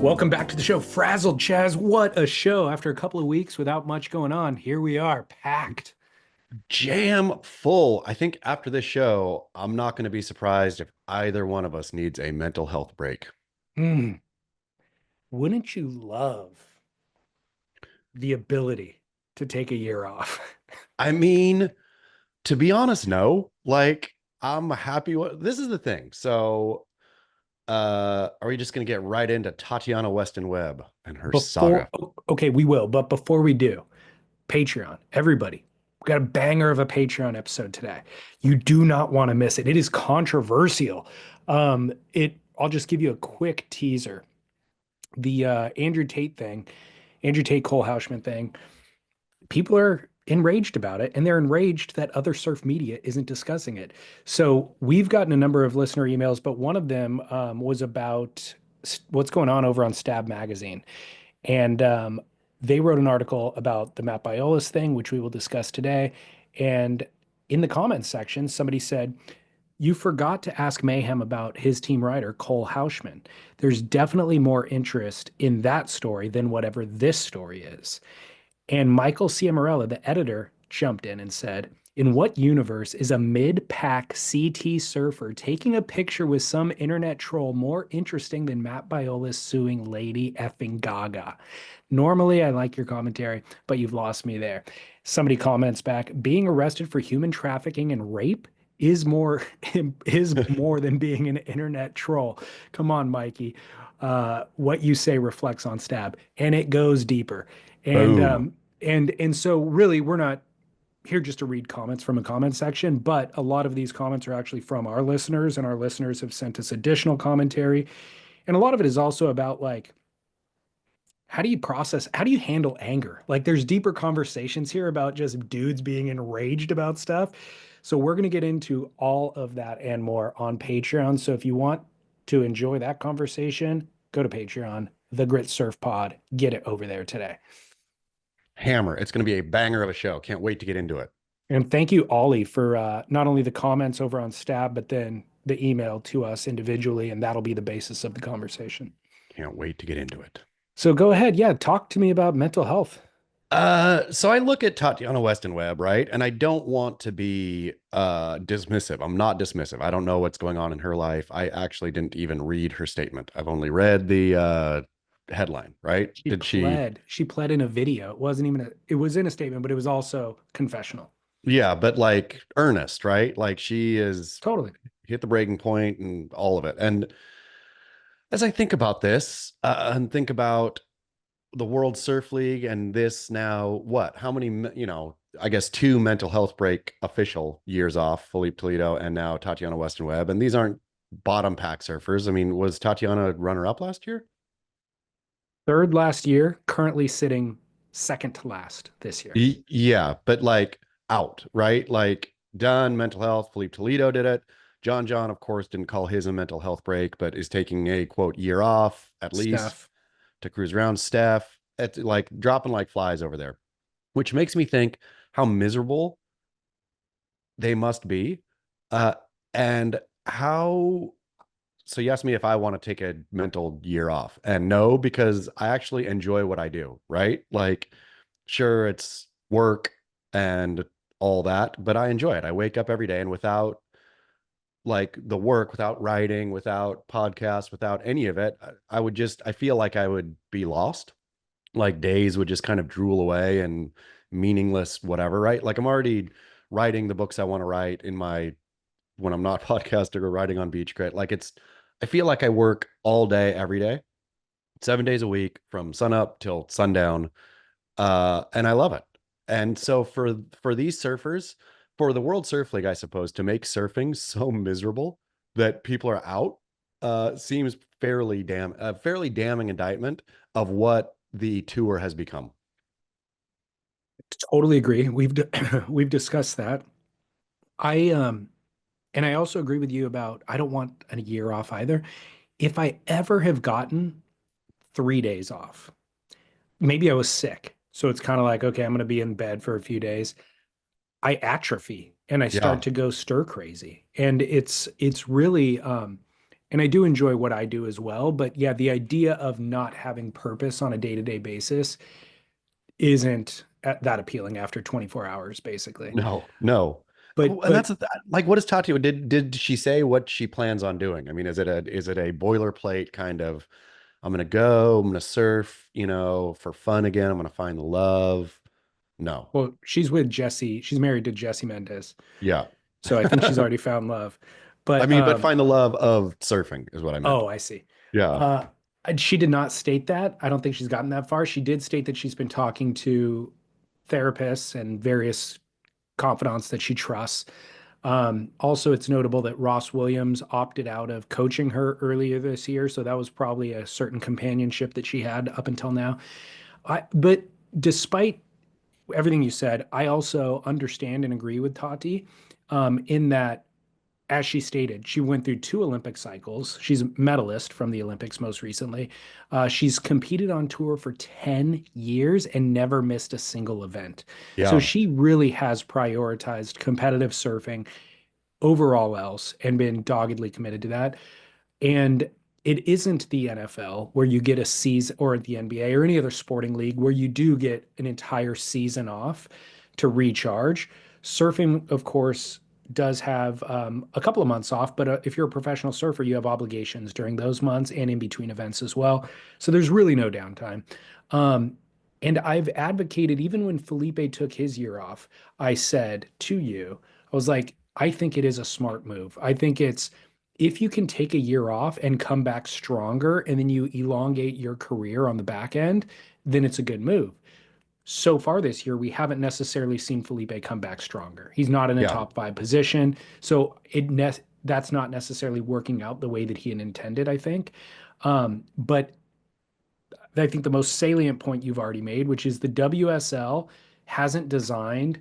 Welcome back to the show. Frazzled Chaz, what a show. After a couple of weeks without much going on, here we are, packed. Jam full. I think after this show, I'm not going to be surprised if either one of us needs a mental health break. Hmm. Wouldn't you love the ability to take a year off? I mean, to be honest, no. Like, I'm happy. This is the thing. So, are we just going to get right into Tatiana Weston Webb and her Before, saga? okay, we will, but before we do, Patreon, everybody, we got a banger of a Patreon episode today. You do not want to miss it. It is controversial. I'll just give you a quick teaser. The Andrew Tate Cole Houshman thing, people are enraged about it, and they're enraged that other surf media isn't discussing it. So we've gotten a number of listener emails, but one of them was about what's going on over on STAB magazine. And they wrote an article about the Matt Biolos thing, which we will discuss today. And in the comments section, somebody said, you forgot to ask Mayhem about his team rider, Cole Houshman. There's definitely more interest in that story than whatever this story is. And Michael Ciamarella, the editor, jumped in and said, in what universe is a mid-pack CT surfer taking a picture with some internet troll more interesting than Matt Biolos suing Lady effing Gaga? Normally, I like your commentary, but you've lost me there. Somebody comments back, being arrested for human trafficking and rape is more is more than being an internet troll. Come on, Mikey. What you say reflects on Stab, and it goes deeper. And Boom. um, and so really, we're not here just to read comments from a comment section, but a lot of these comments are actually from our listeners, and our listeners have sent us additional commentary. And a lot of it is also about like, how do you handle anger? Like there's deeper conversations here about just dudes being enraged about stuff. So we're going to get into all of that and more on Patreon. So if you want to enjoy that conversation, go to Patreon, The Grit Surf Pod, get it over there today. Hammer. It's going to be a banger of a show. Can't wait to get into it. And thank you, Ollie, for not only the comments over on Stab, but then the email to us individually, and that'll be the basis of the conversation. Can't wait to get into it. So go ahead. Yeah, talk to me about mental health. So I look at Tatiana Weston Webb, right? And I don't want to be dismissive. I'm not dismissive. I don't know what's going on in her life. I actually didn't even read her statement. I've only read the headline, right? She Did she? pled. She pled in a video. It wasn't even it was in a statement, but it was also confessional. Yeah, but like earnest, right? Like she is Totally. hit the breaking point and all of it. And as I think about this and think about the World Surf League and this now, what? How many, I guess two mental health break official years off, Felipe Toledo and now Tatiana Weston Webb. And these aren't bottom pack surfers. I mean, was Tatiana runner up last year? Third last year, currently sitting second to last this year. Yeah, but like out, right? Like done mental health. Felipe Toledo did it. John, of course, didn't call his a mental health break, but is taking a quote year off at least Steph. to cruise around. Steph, at like dropping like flies over there, which makes me think how miserable they must be. Uh, and how, so you asked me if I want to take a mental year off, and no, because I actually enjoy what I do, right? Like, sure, it's work and all that, but I enjoy it. I wake up every day, and without like the work, without writing, without podcasts, without any of it, I would just, I feel like I would be lost. Like days would just kind of drool away and meaningless, whatever, right? Like I'm already writing the books I want to write in my, when I'm not podcasting or writing on Beach Grit. Like it's, I feel like I work all day, every day, 7 days a week from sun up till sundown. And I love it. And so for these surfers, for the World Surf League, I suppose, to make surfing so miserable that people are out, seems fairly damning indictment of what the tour has become. Totally agree. We've discussed that. I and I also agree with you about I don't want a year off either. If I ever have gotten 3 days off, maybe I was sick. So it's kind of like, okay, I'm going to be in bed for a few days. I atrophy and I start Yeah. to go stir crazy. And it's really And I do enjoy what I do as well. But yeah, the idea of not having purpose on a day-to-day basis isn't that appealing after 24 hours, basically. No, no. And But that's like, what is Tati? Did she say what she plans on doing? I mean, is it a boilerplate kind of, I'm gonna surf, for fun again. I'm gonna find the love. No. well, she's with Jesse. She's married to Jesse Mendez. Yeah. So I think she's already found love. I But mean, but find the love of surfing is what I meant. oh, I see. Yeah. Uh, and she did not state that. I don't think she's gotten that far. She did state that she's been talking to therapists and various confidants that she trusts. Also, it's notable that Ross Williams opted out of coaching her earlier this year, so that was probably a certain companionship that she had up until now. But despite everything you said, I also understand and agree with Tati in that, as she stated, she went through two Olympic cycles. She's a medalist from the Olympics most recently. She's competed on tour for 10 years and never missed a single event. So Yeah. she really has prioritized competitive surfing over all else and been doggedly committed to that. And it isn't the NFL where you get a season, or the NBA or any other sporting league where you do get an entire season off to recharge. Surfing, of course, does have a couple of months off, but if you're a professional surfer, you have obligations during those months and in between events as well. So there's really no downtime. Um, and I've advocated, even when Felipe took his year off, I said to you, I was like, I think it is a smart move. I think it's, if you can take a year off and come back stronger and then you elongate your career on the back end, then it's a good move. So far this year, we haven't necessarily seen Felipe come back stronger. He's not in a Yeah. top five position. So that's not necessarily working out the way that he had intended, I think. But I think the most salient point you've already made, which is the WSL hasn't designed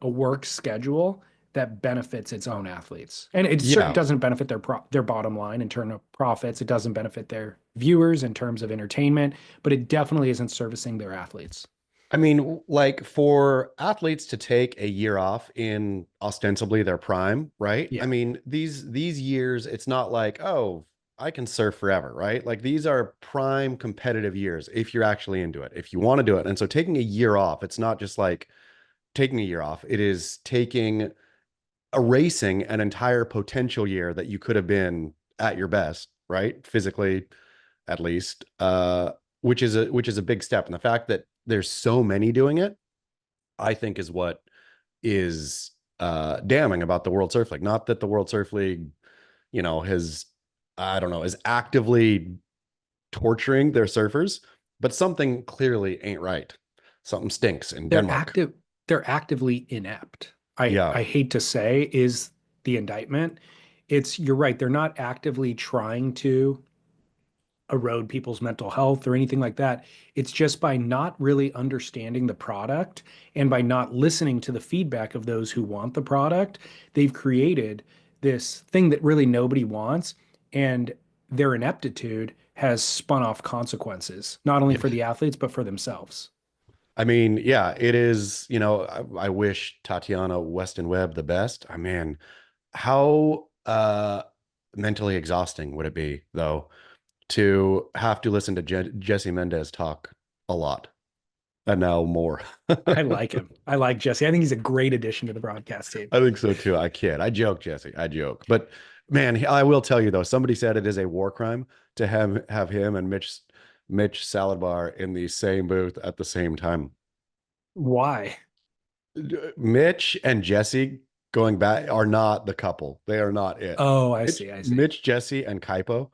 a work schedule that benefits its own athletes. And it certainly Yeah. doesn't benefit their bottom line in terms of profits. It doesn't benefit their viewers in terms of entertainment, but it definitely isn't servicing their athletes. I mean, like for athletes to take a year off in ostensibly their prime, right? I Yeah. mean, these years, it's not like, oh, I can surf forever, right? Like these are prime competitive years if you're actually into it, if you want to do it. And so taking a year off, it's not just like taking a year off, it is erasing an entire potential year that you could have been at your best, right? Physically, at least, which is a big step. And the fact that there's so many doing it, I think, is what is damning about the World Surf League. Not that the World Surf League, has, I don't know, is actively torturing their surfers, but something clearly ain't right. Something stinks in They're Denmark. active, they're actively inept. I Yeah. I hate to say is the indictment. It's, you're right, they're not actively trying to erode people's mental health or anything like that. It's just by not really understanding the product and by not listening to the feedback of those who want the product, they've created this thing that really nobody wants. And their ineptitude has spun off consequences, not only Yeah. for the athletes, but for themselves. I mean, yeah, it is, I wish Tatiana Weston Webb the best. I mean, how mentally exhausting would it be though to have to listen to Jesse Mendez talk a lot and now more? I like him. I like Jesse. I think he's a great addition to the broadcast team. I think so too. I kid. I joke, Jesse. I joke. But man, I will tell you though, somebody said it is a war crime to have him and Mitch Saladbar in the same booth at the same time. Why? Mitch and Jesse going back are not the couple. They are not it. Oh, I Mitch, see. I see. Mitch, Jesse, and Kaipo,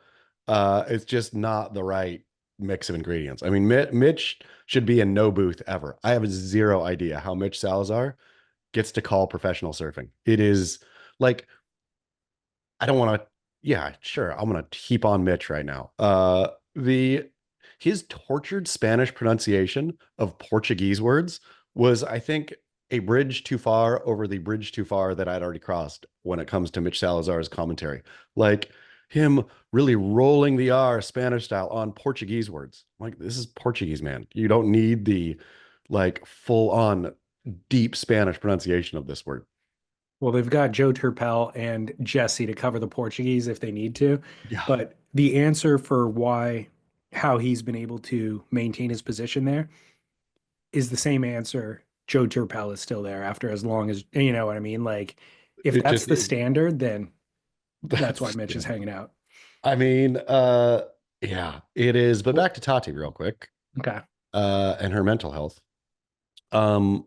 it's just not the right mix of ingredients. I mean, Mitch should be in no booth ever. I have zero idea how Mitch Salazar gets to call professional surfing. It is like, I don't want to, yeah, sure. I'm gonna heap on Mitch right now. The his tortured Spanish pronunciation of Portuguese words was, I think, a bridge too far over the bridge too far that I'd already crossed when it comes to Mitch Salazar's commentary. Like him really rolling the R Spanish style on Portuguese words. Like, this is Portuguese, man. You don't need the like full on deep Spanish pronunciation of this word. Well, they've got Joe Turpel and Jesse to cover the Portuguese if they need to. Yeah. But the answer for how he's been able to maintain his position there is the same answer. Joe Turpel is still there after as long as, you know what I mean? Like, if It that's just the standard, then that's why that's Mitch yeah. is hanging out. I mean, yeah, it is. But Well, back to Tati real quick, okay. and her mental health. Um,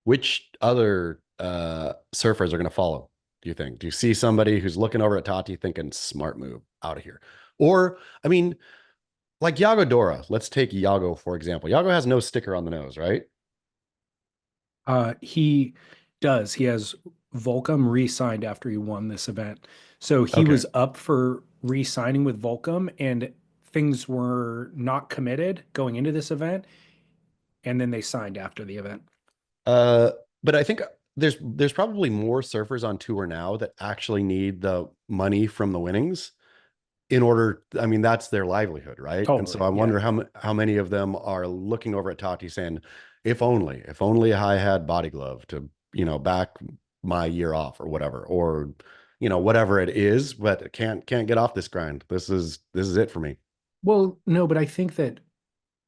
which other surfers are going to follow? Do you think? Do you see somebody who's looking over at Tati thinking, smart move out of here? Or, I mean, like Yago Dora, let's take Yago for example. Yago has no sticker on the nose, right? He does. He has Volcom re-signed after he won this event. So he Okay. was up for re-signing with Volcom, and things were not committed going into this event, and then they signed after the event. Uh, but I think there's probably more surfers on tour now that actually need the money from the winnings in order. I mean, that's their livelihood, right? And so Totally. I Yeah. wonder how many of them are looking over at Tati saying, if only I had body glove to, back my year off or whatever, or whatever it is, but can't get off this grind. This is it for me. Well, no, but I think that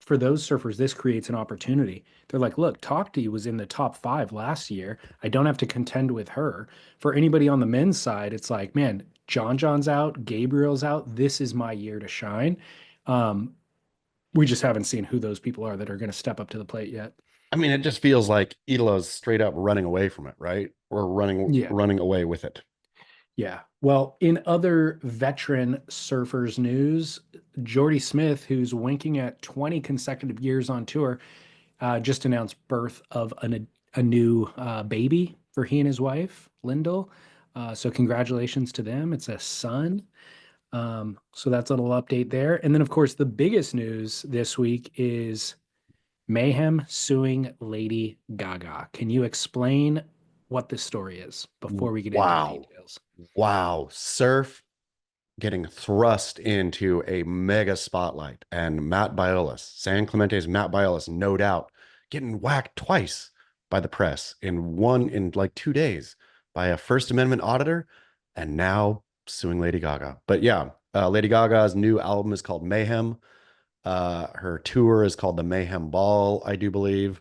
for those surfers, this creates an opportunity. They're like, look, Tokti was in the top five last year. I don't have to contend with her. For anybody on the men's side, it's like, man, John's out, Gabriel's out. This is my year to shine. Um, we just haven't seen who those people are that are going to step up to the plate yet. I mean, it just feels like Idola's straight up running away from it, right? Or running Yeah. running away with it. Yeah. Well, in other veteran surfers news, Jordy Smith, who's winking at 20 consecutive years on tour, just announced birth of a new baby for he and his wife, Lyndall. So congratulations to them. It's a son. So that's a little update there. And then, of course, the biggest news this week is Mayhem suing Lady Gaga. Can you explain what this story is before we get into the Wow. details? Wow. Surf getting thrust into a mega spotlight. And Matt Biolos, San Clemente's Matt Biolos, no doubt, getting whacked twice by the press in like 2 days by a First Amendment auditor, and now suing Lady Gaga. But yeah, Lady Gaga's new album is called Mayhem. Her tour is called the Mayhem Ball, I do believe.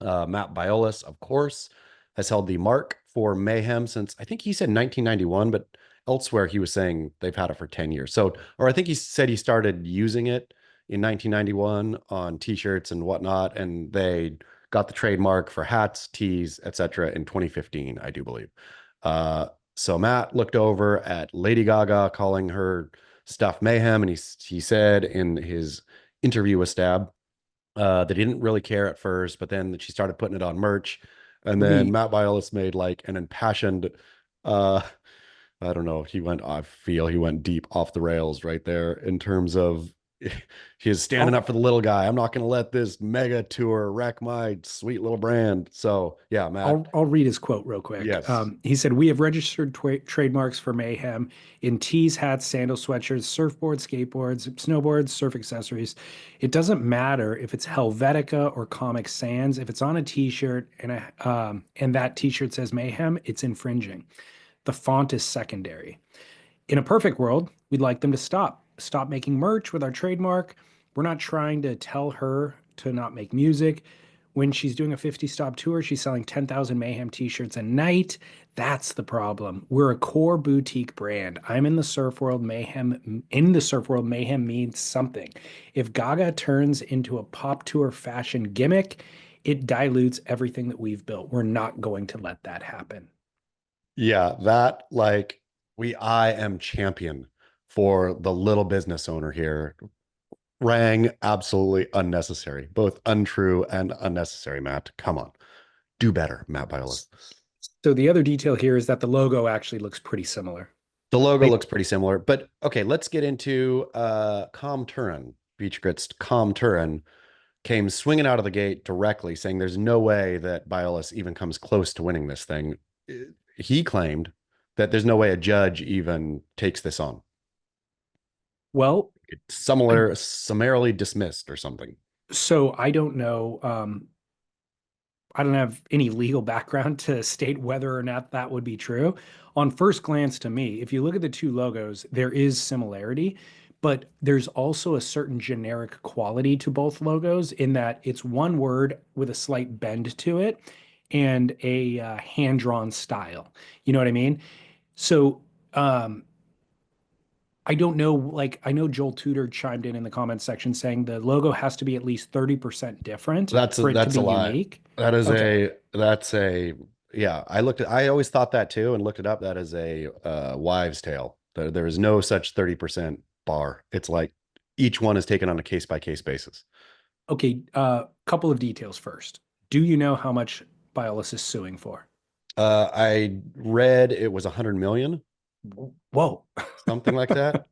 Matt Biolos, of course, has held the mark for Mayhem since I think he said 1991, but elsewhere he was saying they've had it for 10 years. So, or I think he said he started using it in 1991 on t-shirts and whatnot, and they got the trademark for hats, tees, etc. in 2015, I do believe. Uh, so Matt looked over at Lady Gaga calling her stuff Mayhem, and he said in his interview with Stab that he didn't really care at first, but then she started putting it on merch. And then We Matt Biolos made like an impassioned, uh, I don't know, I feel he went deep off the rails right there in terms of he's standing I'll up for the little guy. I'm not going to let this mega tour wreck my sweet little brand. So yeah, Matt, I'll read his quote real quick. yes. He said, "We have registered trademarks for Mayhem in tees, hats, sandals, sweatshirts, surfboards, skateboards, snowboards, surf accessories. It doesn't matter if it's Helvetica or Comic Sans. If it's on a T-shirt and that T-shirt says Mayhem, it's infringing. The font is secondary. In a perfect world, we'd like them to stop making merch with our trademark. We're not trying to tell her to not make music. When she's doing a 50 stop tour, she's selling 10,000 Mayhem t-shirts a night. That's the problem. We're a core boutique brand. I'm in the surf world. Mayhem means something. If Gaga turns into a pop tour fashion gimmick, it dilutes everything that we've built. We're not going to let that happen." Yeah, that like I am champion for the little business owner here rang absolutely unnecessary, both untrue and unnecessary, Matt. Come on. Do better, Matt Biolos. So the other detail here is that the logo actually looks pretty similar. The logo They looks pretty similar, but okay, let's get into Com Turin. Beach Grits Com Turin came swinging out of the gate directly saying there's no way that Biolos even comes close to winning this thing. He claimed that there's no way a judge even takes this on. well, It's I, summarily dismissed or something. so I don't know. I don't have any legal background to state whether or not that would be true. On first glance, to me, if you look at the two logos, there is similarity, but there's also a certain generic quality to both logos in that it's one word with a slight bend to it and a hand-drawn style. You know what I mean? So, I don't know, like, I know Joel Tudor chimed in the comments section saying the logo has to be at least 30% different for it to That's be a lie. unique. That is Okay. that's a yeah. I always thought that too and looked it up. That is a wives' tale. There is no such 30% bar. It's like each one is taken on a case by case basis. Okay. Couple of details first. Do you know how much Biolos is suing for? I read it was 100 million, Whoa. something like that.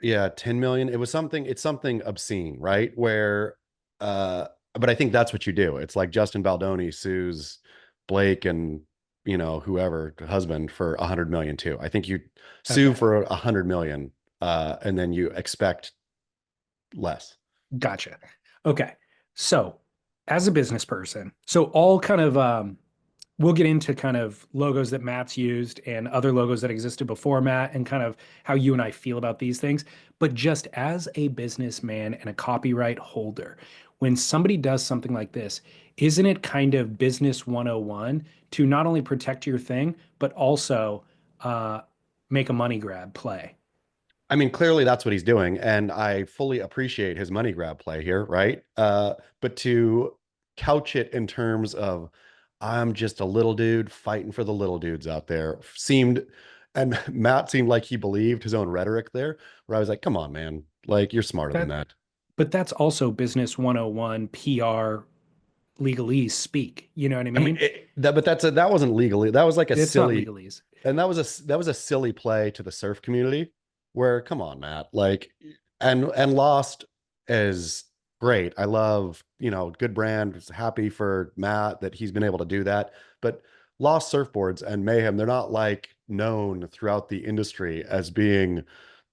Yeah, 10 million. It was something, it's something obscene, right? Where but I think that's what you do. It's like Justin Baldoni sues Blake and whoever, husband, for 100 million too. I think you sue Okay. for 100 million and then you expect less. Gotcha. Okay. So, as a business person, so all kind of we'll get into kind of logos that Matt's used and other logos that existed before Matt and kind of how you and I feel about these things. But just as a businessman and a copyright holder, when somebody does something like this, isn't it kind of business 101 to not only protect your thing, but also uh, make a money grab play? I mean, clearly that's what he's doing, and I fully appreciate his money grab play here, right? But to couch it in terms of I'm just a little dude fighting for the little dudes out there seemed, and Matt seemed like he believed his own rhetoric there, where I was like, come on, man, like you're smarter than That, that. but that's also business 101 PR legalese speak. You know what I I mean, mean? but that wasn't legally. That was like a It's not silly, legalese. and that was a silly play to the surf community. Where, come on, Matt, like, and Lost is great. I love, good brand. Was happy for Matt that he's been able to do that. But Lost surfboards and Mayhem, they're not like known throughout the industry as being,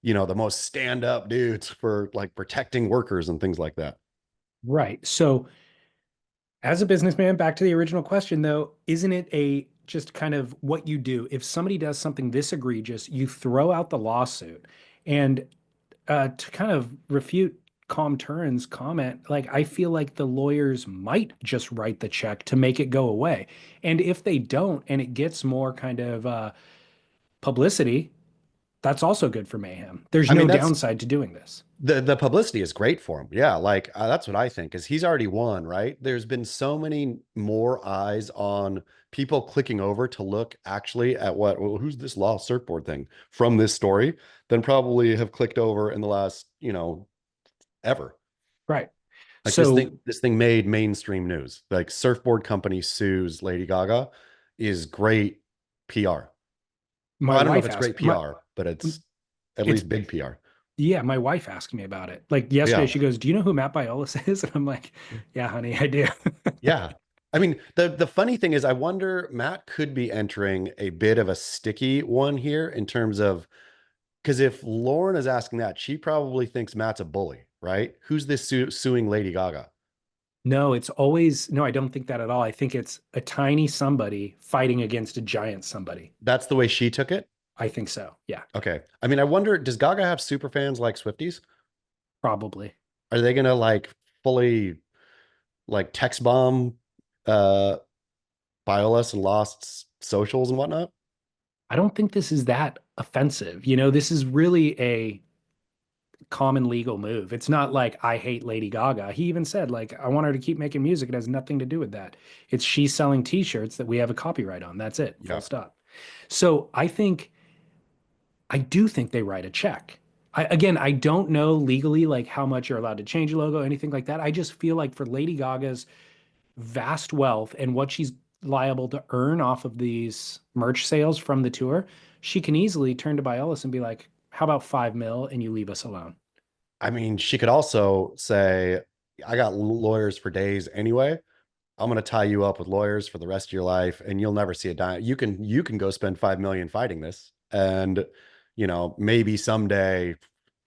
the most stand up dudes for like protecting workers and things like that. Right. So, as a businessman, back to the original question though, isn't it a just kind of what you do? If somebody does something this egregious, you throw out the lawsuit. And to kind of refute Calm Turin's comment, like I feel like the lawyers might just write the check to make it go away. And if they don't, and it gets more kind of publicity, that's also good for Mayhem. There's I mean, no that's downside to doing this. the publicity is great for him. Yeah, like that's what I think is he's already won, right? There's been so many more eyes on people clicking over to look actually at well, who's this Lost surfboard thing from this story than probably have clicked over in the last, ever. Right. Like So this thing made mainstream news. Like surfboard company sues Lady Gaga is great PR. my Well, I don't know if wife it's asked great my PR, but it's at it's least big PR. yeah, my wife asked me about it. Like yesterday, Yeah. she goes, "Do you know who Matt Biolos is?" And I'm like, "Yeah, honey, I do." Yeah. I mean, the funny thing is I wonder Matt could be entering a bit of a sticky one here in terms of because if Lauren is asking that, she probably thinks Matt's a bully, right? Who's this suing Lady Gaga? No, it's always no, I don't think that at all. I think it's a tiny somebody fighting against a giant somebody. That's the way she took it. I think so. Yeah, Okay. I mean, I wonder, does Gaga have super fans like Swifties? probably. Are they gonna like fully like text bomb uh Biolos and Lost's socials and whatnot? I don't think this is that offensive. This is really a common legal move. It's not like I hate Lady Gaga. He even said, like, I want her to keep making music. It has nothing to do with that. It's she's selling t-shirts that we have a copyright on. That's it. Full Yeah. stop. So I do think they write a check. Again, I don't know legally like how much you're allowed to change a logo, anything like that. I just feel like for Lady Gaga's vast wealth and what she's liable to earn off of these merch sales from the tour, she can easily turn to Biolos and be like, "How about 5 mil and you leave us alone?" I mean, she could also say, I got lawyers for days anyway. I'm going to tie you up with lawyers for the rest of your life and you'll never see a dime. You can go spend 5 million fighting this and maybe someday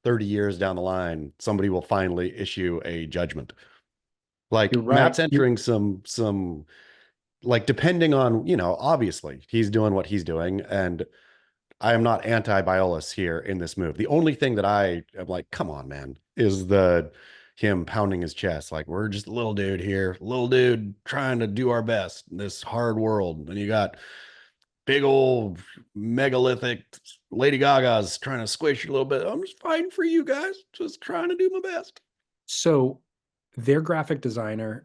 30 years down the line somebody will finally issue a judgment. You're Like Matt's right. entering some like depending on, obviously he's doing what he's doing, and I am not anti-Biolos here in this move. The only thing that I am like, come on, man, is the him pounding his chest. Like, we're just a little dude here, little dude trying to do our best in this hard world. And you got big old megalithic Lady Gaga's trying to squish you a little bit. I'm just fighting for you guys, just trying to do my best. So their graphic designer,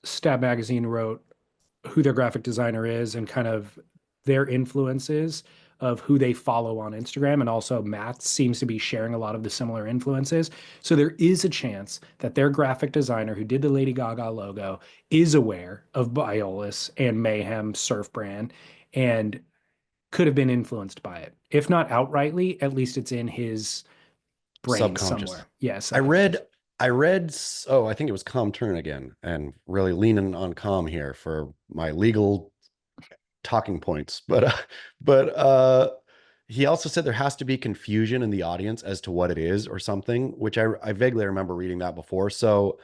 Stab Magazine wrote who their graphic designer is and kind of their influences of who they follow on Instagram. And also, Matt seems to be sharing a lot of the similar influences. So there is a chance that their graphic designer who did the Lady Gaga logo is aware of Biolos and Mayhem surf brand and could have been influenced by it. If not outrightly, at least it's in his brain Subconscious. somewhere. Yeah, I read, subconscious. oh, I think it was Calm Turn again, and really leaning on Calm here for my legal talking points. But he also said there has to be confusion in the audience as to what it is or something, which I vaguely remember reading that before. So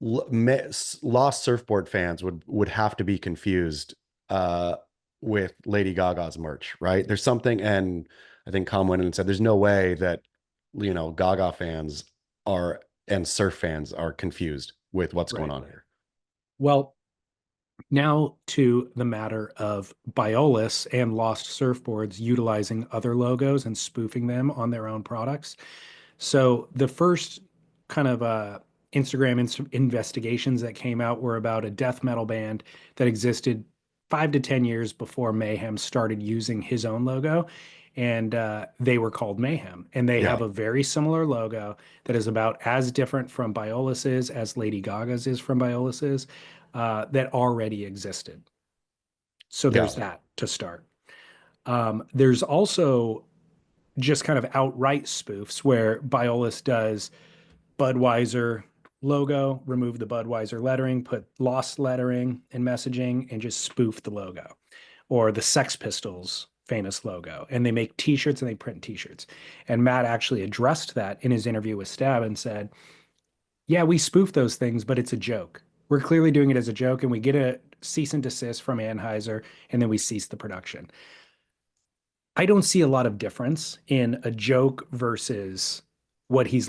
lost surfboard fans would have to be confused uh with Lady Gaga's merch, right? There's something, and I think Calm went in and said there's no way that Gaga fans are and surf fans are confused with what's going Right. on here. Well, now to the matter of Biolos and Lost Surfboards utilizing other logos and spoofing them on their own products. So the first kind of Instagram investigations that came out were about a death metal band that existed 5 to 10 years before Mayhem started using his own logo. And they were called Mayhem. And they Yeah. have a very similar logo that is about as different from Biolos's as Lady Gaga's is from Biolos's that already existed. So Yeah. there's that to start. There's also just kind of outright spoofs where Biolos does Budweiser logo, remove the Budweiser lettering, put Lost lettering and messaging, and just spoof the logo. Or the Sex Pistols famous logo. And they make t-shirts and they print t-shirts. And Matt actually addressed that in his interview with Stab and said, yeah, we spoof those things, but it's a joke. We're clearly doing it as a joke, and we get a cease and desist from Anheuser, and then we cease the production. I don't see a lot of difference in a joke versus what he's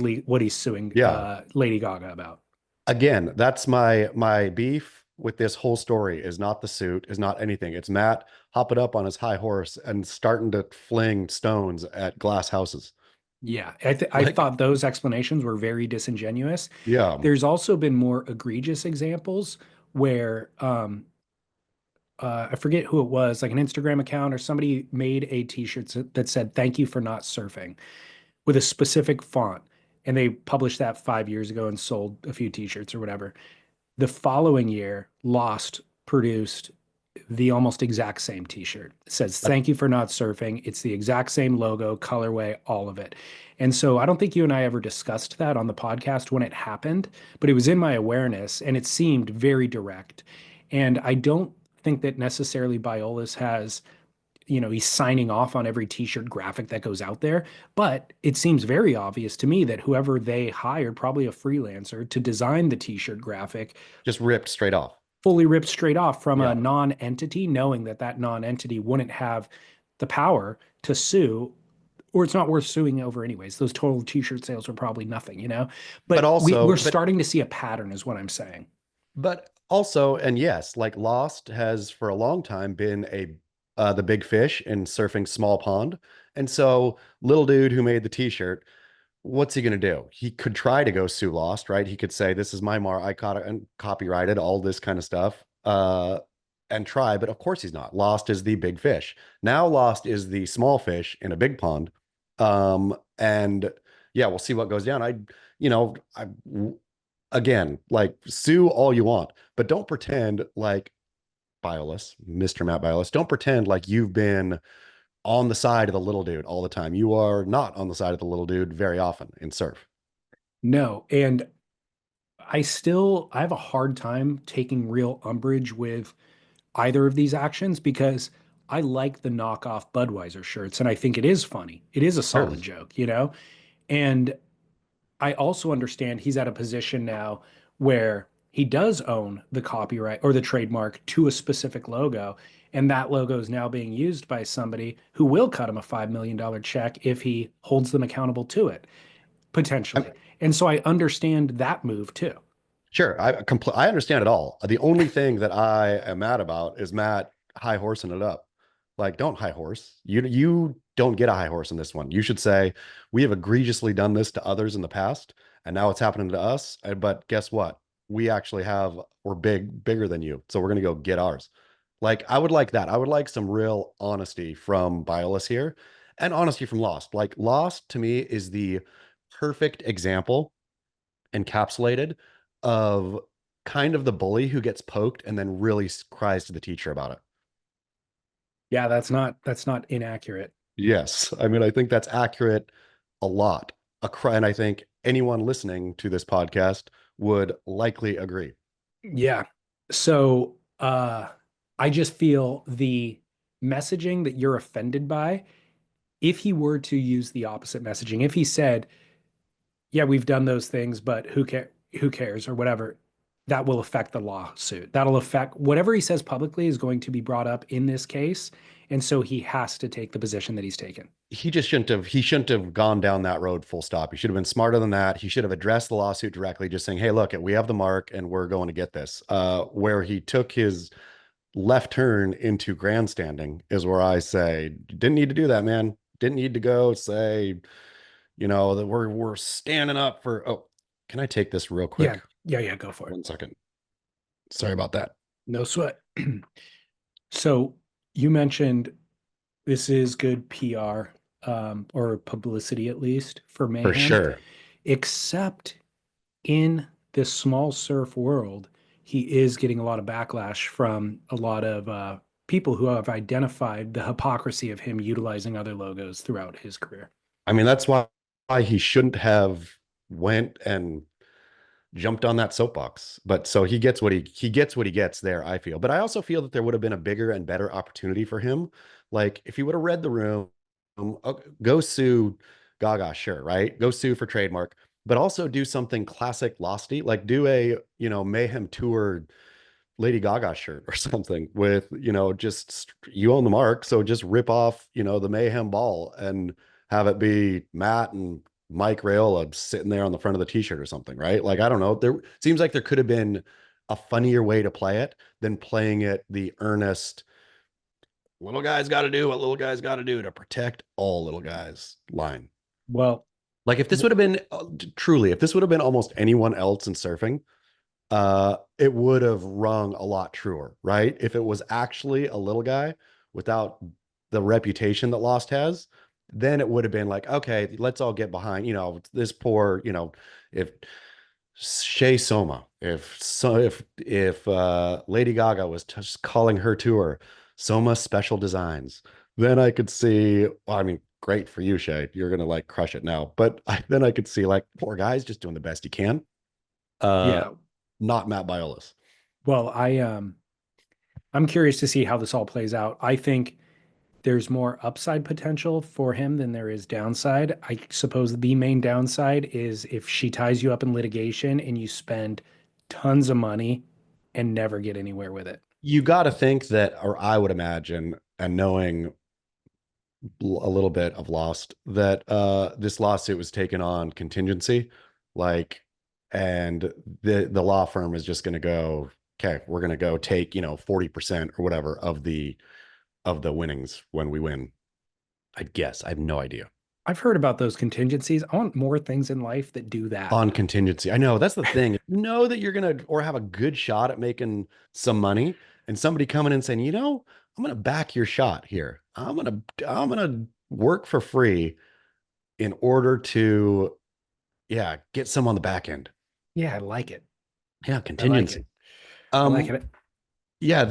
suing Yeah. Lady Gaga about. Again, that's my beef with this whole story is not the suit, is not anything. It's Matt hopping up on his high horse and starting to fling stones at glass houses. Yeah, I Like, thought those explanations were very disingenuous. yeah, There's also been more egregious examples where I forget who it was, like an Instagram account or somebody made a T-shirt that said "Thank you for not surfing" with a specific font, and they published that 5 years ago and sold a few T-shirts or whatever. The following year, Lost produced the almost exact same T-shirt. It says that "Thank you for not surfing." It's the exact same logo, colorway, all of it. And so I don't think you and I ever discussed that on the podcast when it happened, but it was in my awareness and it seemed very direct. And I don't think that necessarily Biolos has, he's signing off on every t-shirt graphic that goes out there, but it seems very obvious to me that whoever they hired, probably a freelancer to design the t-shirt graphic, just ripped straight off. fully ripped straight off from a Yeah. non-entity, knowing that that non-entity wouldn't have the power to sue, or it's not worth suing over anyways. Those total t-shirt sales are probably nothing. But But also, we're starting to see a pattern is what I'm saying. and yes, like Lost has for a long time been a the big fish in surfing small pond. And so little dude who made the t-shirt, what's he going to do? He could try to go sue Lost, right? He could say, this is my I caught it and copyrighted all this kind of stuff, and try, but of course he's not. Lost is the big fish. Now Lost is the small fish in a big pond. And yeah, we'll see what goes down. I again, like sue all you want, but don't pretend like Biolos, Mr. Matt Biolos, don't pretend like you've been on the side of the little dude all the time. You are not on the side of the little dude very often in surf. No, and I have a hard time taking real umbrage with either of these actions because I like the knockoff Budweiser shirts and I think it is funny. It is a Sure. solid joke. And I also understand he's at a position now where he does own the copyright or the trademark to a specific logo. And that logo is now being used by somebody who will cut him a $5 million check if he holds them accountable to it, I'm, potentially. And so I understand that move too. sure, I understand it all. The only thing that I am mad about is Matt high horsing it up. Like, don't high horse. You don't get a high horse in this one. You should say, we have egregiously done this to others in the past, and now it's happening to us. But guess what? We actually have, we're bigger than you. So we're gonna go get ours. Like, I would like that. I would like some real honesty from Biolos here and honesty from Lost. Like, Lost to me is the perfect example encapsulated of kind of the bully who gets poked and then really cries to the teacher about it. Yeah, that's not inaccurate. Yes. I mean, I think that's accurate a lot. And I think anyone listening to this podcast would likely agree. Yeah. So I just feel the messaging that you're offended by, if he were to use the opposite messaging, if he said, yeah, we've done those things, but who cares or whatever, that will affect the lawsuit. That'll affect whatever he says publicly is going to be brought up in this case. And so he has to take the position that he's taken. He shouldn't have gone down that road full stop. He should have been smarter than that. He should have addressed the lawsuit directly, just saying, hey, look, we have the mark and we're going to get this. Where he took his left turn into grandstanding is where I say, didn't need to do that, man. Didn't need to go say, that we're standing up for. Oh, can I take this real Yeah. quick? Yeah. Go for it. 1 second. Sorry about that. No sweat. So you mentioned this is good PR, or publicity at least for For Mayhem, sure. except in this small surf world, he is getting a lot of backlash from a lot of people who have identified the hypocrisy of him utilizing other logos throughout his career. I mean, that's why he shouldn't have went and jumped on that soapbox. But so he gets what he gets there, I feel. But I also feel that there would have been a bigger and better opportunity for him. Like if he would have read the room, go sue Gaga, sure, right? Go sue for trademark, but also do something classic Losty, like do a, Mayhem tour Lady Gaga shirt or something with, just you own the mark. So just rip off, the Mayhem ball and have it be Matt and Mike Rayola sitting there on the front of the t-shirt or something, right? Like, I don't know. There seems like there could have been a funnier way to play it than playing it the earnest little guys got to do what little guys got to do to protect all little guys line. Well, Like if this would have been truly, if this would have been almost anyone else in surfing, it would have rung a lot truer, right? If it was actually a little guy without the reputation that Lost has, then it would have been like, okay, let's all get behind, this poor, if Shea Soma, if Lady Gaga was just calling her tour Soma Special Designs, then I could see, well, I mean, great for you, Shay. You're gonna like crush it now. But then I could see like poor guys just doing the best he can. Uh, yeah. not Matt Biolos. Well, I'm curious to see how this all plays out. I think there's more upside potential for him than there is downside. I suppose the main downside is if she ties you up in litigation and you spend tons of money and never get anywhere with it. You got to think that, or I would imagine, and knowing a little bit of Lost, that this lawsuit was taken on contingency, like, and the law firm is just going to go, okay, we're going to go take 40% or whatever of the winnings when we win. I guess I have no idea. I've heard about those contingencies. I want more things in life that do that. On contingency. I know that's the thing. If you know that you're gonna or have a good shot at making some money, and somebody coming in saying, I'm gonna back your shot here. I'm gonna work for free in order to, yeah, get some on the back end. Yeah, I like it. Yeah, I like it. contingency. I like Um, it. yeah,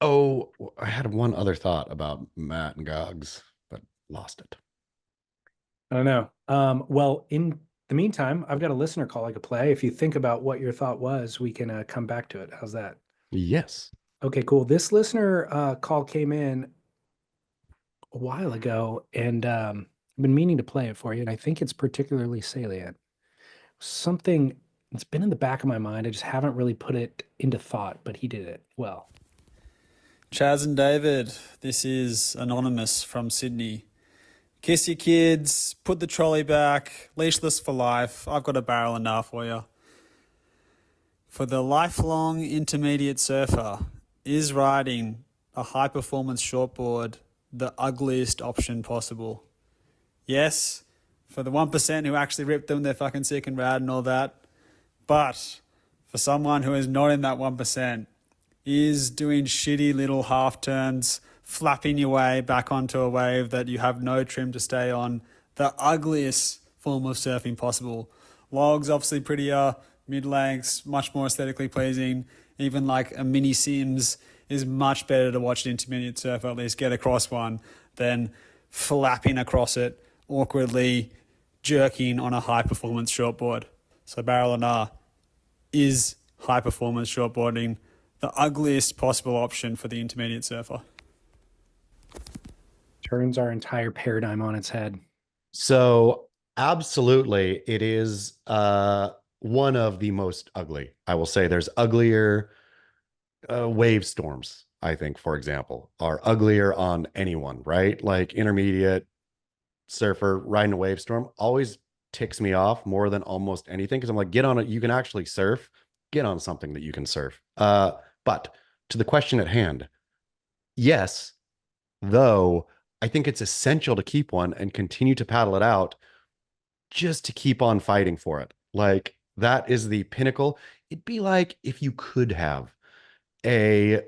I had one other thought about Matt and Gogs, but lost it. I don't know. Well, in the meantime, I've got a listener call I could play. If you think about what your thought was, we can come back to it. How's that? Yes. Okay, cool. This listener call came in a while ago, and I've been meaning to play it for you, and I think it's particularly salient. Something It's been in the back of my mind. I just haven't really put it into thought, but he did it well. Chaz and David, this is Anonymous from Sydney. Kiss your kids, put the trolley back, leashless for life. I've got a barrel and nah for you. For the lifelong intermediate surfer, is riding a high performance shortboard the ugliest option possible? Yes, for the 1% who actually rip them, they're fucking sick and rad and all that. But for someone who is not in that 1%, is doing shitty little half turns, flapping your way back onto a wave that you have no trim to stay on, the ugliest form of surfing possible. Logs, obviously prettier, mid lengths, much more aesthetically pleasing. Even like a mini Sims is much better to watch an intermediate surfer at least get across one than flapping across it, awkwardly jerking on a high performance shortboard. So barrel and R is high performance shortboarding the ugliest possible option for the intermediate surfer? Turns our entire paradigm on its head. So absolutely, it is one of the most ugly. I will say there's uglier wave storms, I think, for example, are uglier on anyone, right? Like intermediate surfer riding a wave storm always ticks me off more than almost anything because I'm like, get on it. You can actually surf, get on something that you can surf. But to the question at hand, yes, though I think it's essential to keep one and continue to paddle it out just to keep on fighting for it. Like that is the pinnacle. It'd be like if you could have a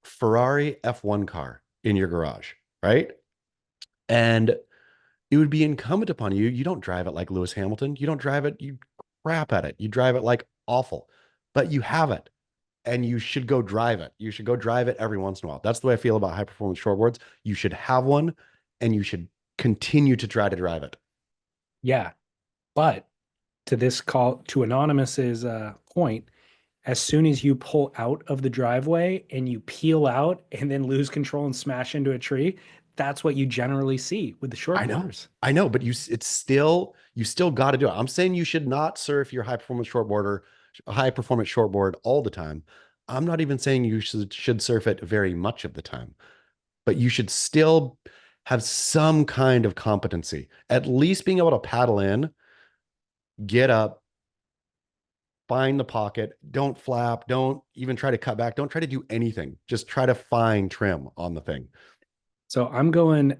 Ferrari F1 car in your garage, right? And it would be incumbent upon you. You don't drive it like Lewis Hamilton. You don't drive it, you crap at it. You drive it like awful, but you have it and you should go drive it. You should go drive it every once in a while. That's the way I feel about high performance shortboards. You should have one and you should continue to try to drive it. Yeah. But to this call to Anonymous's point, as soon as you pull out of the driveway and you peel out and then lose control and smash into a tree, that's what you generally see with the I know, shortboarders. I know, but it's still, you still got to do it. I'm saying you should not surf your high performance shortboarder, high performance shortboard all the time. I'm not even saying you should surf it very much of the time, but you should still have some kind of competency, at least being able to paddle in, get up, find the pocket, don't flap, don't even try to cut back, don't try to do anything. Just try to find trim on the thing. So I'm going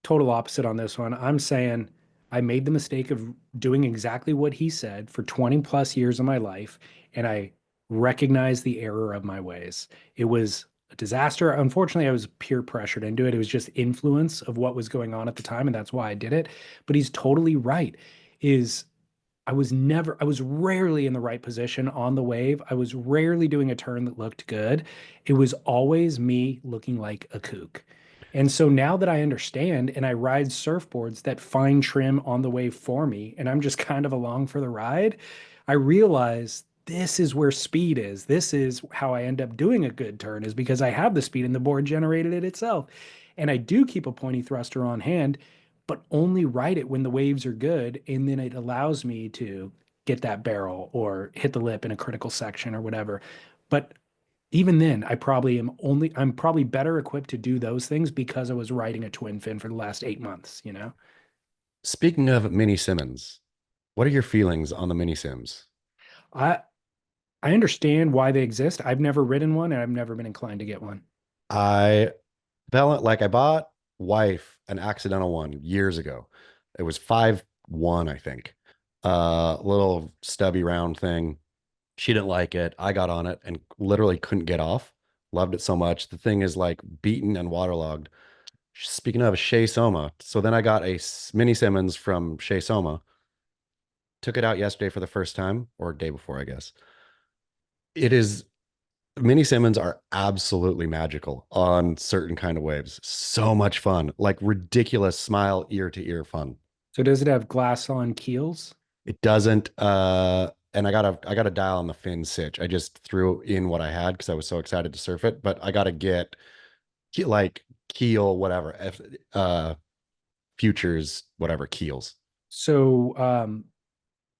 total opposite on this one. I'm saying I made the mistake of doing exactly what he said for 20 plus years of my life, and I recognized the error of my ways. It was a disaster. Unfortunately, I was peer pressured into it. It was just influence of what was going on at the time, and that's why I did it. But he's totally right. Is I was rarely in the right position on the wave. I was rarely doing a turn that looked good. It was always me looking like a kook. And so now that I understand and I ride surfboards that find trim on the wave for me, and I'm just kind of along for the ride, I realize this is where speed is. This is how I end up doing a good turn, is because I have the speed and the board generated it itself. And I do keep a pointy thruster on hand, but only ride it when the waves are good. And then it allows me to get that barrel or hit the lip in a critical section or whatever. But even then, I'm probably better equipped to do those things because I was riding a twin fin for the last 8 months, you know? Speaking of mini Simmons, what are your feelings on the mini Sims? I I understand why they exist. I've never ridden one and I've never been inclined to get one. I I bought wife an accidental one years ago. It was 5'1", I think. Little stubby round thing. She didn't like it. I got on it and literally couldn't get off. Loved it so much. The thing is like beaten and waterlogged. Speaking of Shea Soma, so then I got a mini Simmons from Shea Soma. Took it out yesterday for the first time, or day before, I guess. It is mini Simmons are absolutely magical on certain kind of waves. So much fun, like ridiculous smile ear to ear fun. So does it have glass on keels? It doesn't and I got a dial on the fin sitch. I just threw in what I had because I was so excited to surf it, but I got to get like keel whatever futures whatever keels. So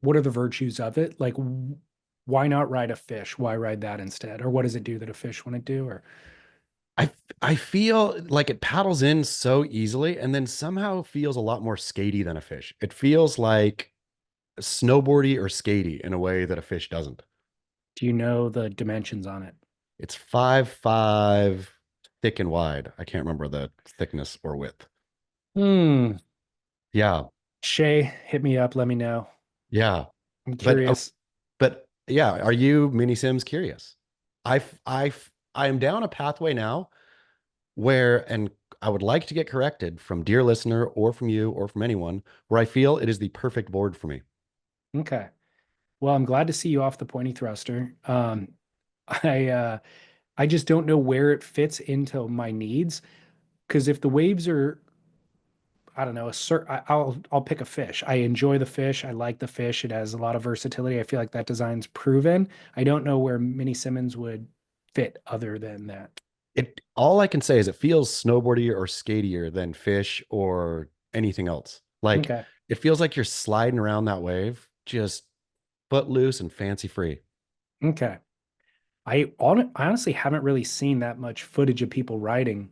what are the virtues of it? Like, why not ride a fish? Why ride that instead? Or what does it do that a fish wouldn't do? Or I I feel like it paddles in so easily and then somehow feels a lot more skatey than a fish. It feels like snowboardy or skatey in a way that a fish doesn't. do you know the dimensions on it? It's 5'5" thick and wide. I can't remember the thickness or width. Hmm. Yeah. Shay, hit me up. Let me know. Yeah. I'm But curious. but yeah, are you mini Sims curious? I am down a pathway now where, and I would like to get corrected from dear listener or from you or from anyone, where I feel it is the perfect board for me. Okay. Well, I'm glad to see you off the pointy thruster. I I just don't know where it fits into my needs because if the waves are, I don't know, I'll pick a fish. I enjoy the fish. I like the fish. It has a lot of versatility. I feel like that design's proven. I don't know where Mini Simmons would fit other than that. It all I can say is it feels snowboardier or skatier than fish or anything else. Like Okay. it feels like you're sliding around that wave, just foot loose and fancy free. Okay. I honestly haven't really seen that much footage of people riding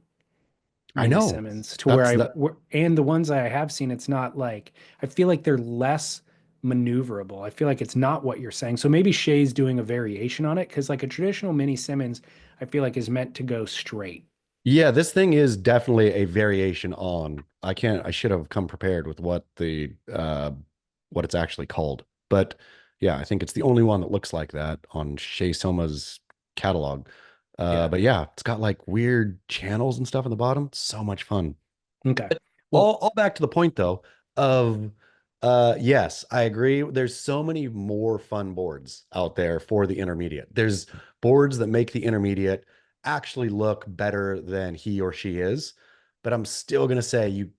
I Mini know. Simmons to where That's the and the ones I have seen, it's not like I feel like they're less maneuverable. I feel like it's not what you're saying. So maybe Shay's doing a variation on it because like a traditional Mini Simmons, I feel like is meant to go straight. Yeah, this thing is definitely a variation on. I should have come prepared with what it's actually called. But yeah, I think it's the only one that looks like that on Shea Soma's catalog. Yeah. But yeah, it's got like weird channels and stuff in the bottom. So much fun. Okay. Well, All back to the point though of yes, I agree. There's so many more fun boards out there for the intermediate. There's boards that make the intermediate actually look better than he or she is, but I'm still going to say you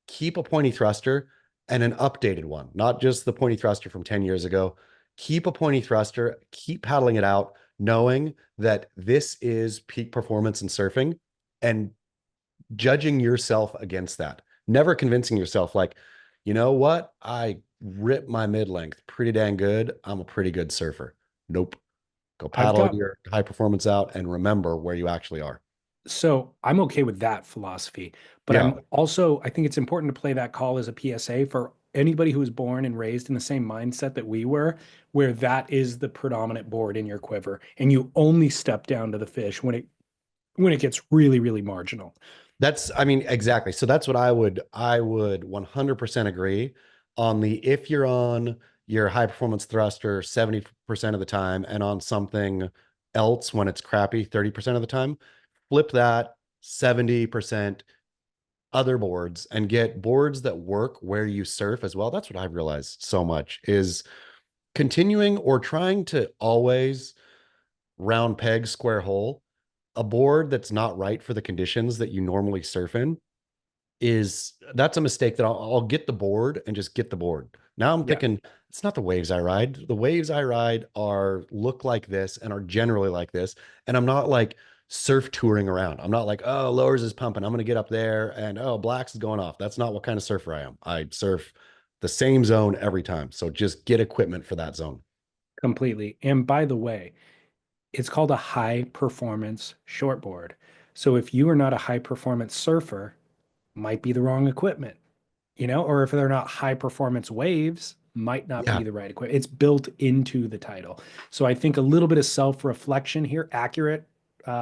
keep a pointy thruster and an updated one, not just the pointy thruster from 10 years ago. Keep a pointy thruster, keep paddling it out, knowing that this is peak performance in surfing and judging yourself against that. Never convincing yourself like, you know what? I rip my mid length pretty dang good. I'm a pretty good surfer. Nope. Go I've paddle got your high performance out and remember where you actually are. so I'm okay with that philosophy, but Yeah. I'm also I think it's important to play that call as a PSA for anybody who was born and raised in the same mindset that we were, where that is the predominant board in your quiver, and you only step down to the fish when it gets really, really marginal. I mean, exactly. So that's what I would 100% agree on the, if you're on your high performance thruster 70% of the time and on something else when it's crappy 30% of the time, flip that 70% other boards and get boards that work where you surf as well. That's what I've realized so much is continuing or trying to always round peg, square hole. A board that's not right for the conditions that you normally surf in is that's a mistake that I'll get the board and just get the board. Now I'm Yeah, thinking it's not the waves I ride. The waves I ride are look like this and are generally like this. And I'm not like surf touring around. I'm not like, oh, lowers is pumping. I'm going to get up there and oh, blacks is going off. That's not what kind of surfer I am. I surf the same zone every time. So just get equipment for that zone. completely. And by the way, it's called a high performance shortboard. So if you are not a high performance surfer, might be the wrong equipment, or if they're not high performance waves, might not Yeah. be the right equipment. It's built into the title. So I think a little bit of self reflection here, accurate,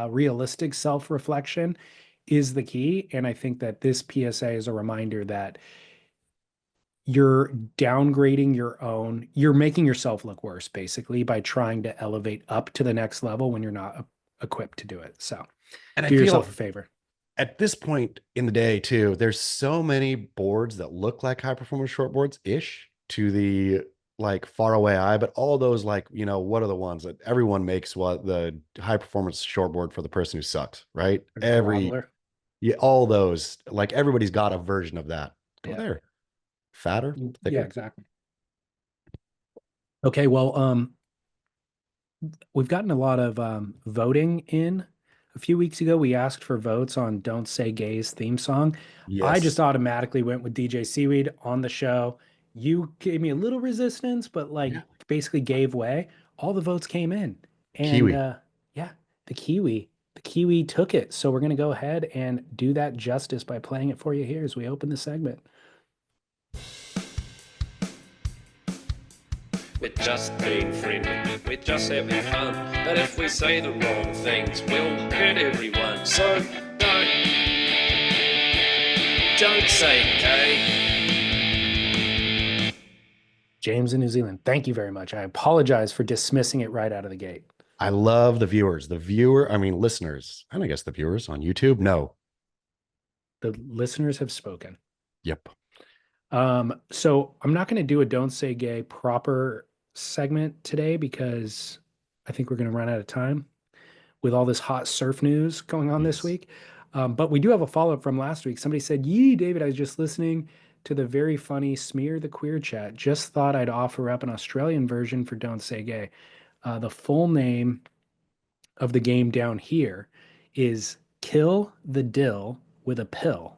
realistic self reflection is the key. And I think that this PSA is a reminder that you're downgrading you're making yourself look worse basically by trying to elevate up to the next level when you're not equipped to do it. So And I do yourself feel a favor. at this point in the day too, there's so many boards that look like high performance shortboards ish to the like far away eye, but all those like, what are the ones that everyone makes what the high performance shortboard for the person who sucks, right? A groveler. Yeah, all those, like everybody's got a version of that. Go Yeah. there. Fatter, Yeah, thicker. exactly. Okay, well, we've gotten a lot of voting in. A few weeks ago, we asked for votes on Don't Say Gay's theme song. I just Yes. automatically went with DJ Seaweed on the show. You gave me a little resistance, but like Yeah. basically gave way. All the votes came in. And Kiwi. yeah, the Kiwi took it. So we're gonna go ahead and do that justice by playing it for you here as we open the segment. We're just being friendly, we're just having fun. But if we say the wrong things, we'll hurt everyone. So don't say gay. James in New Zealand, thank you very much. I apologize for dismissing it right out of the gate. I love the viewers. I mean, listeners. And I guess the viewers on YouTube. No. The listeners have spoken. Yep. So I'm not going to do a Don't Say Gay proper segment today because I think we're going to run out of time with all this hot surf news going on this Yes. week. But we do have a follow-up from last week. Somebody said, Yee, David, I was just listening to the very funny Smear the Queer chat. Just thought I'd offer up an Australian version for Don't Say Gay. The full name of the game down here is Kill the Dill with a Pill,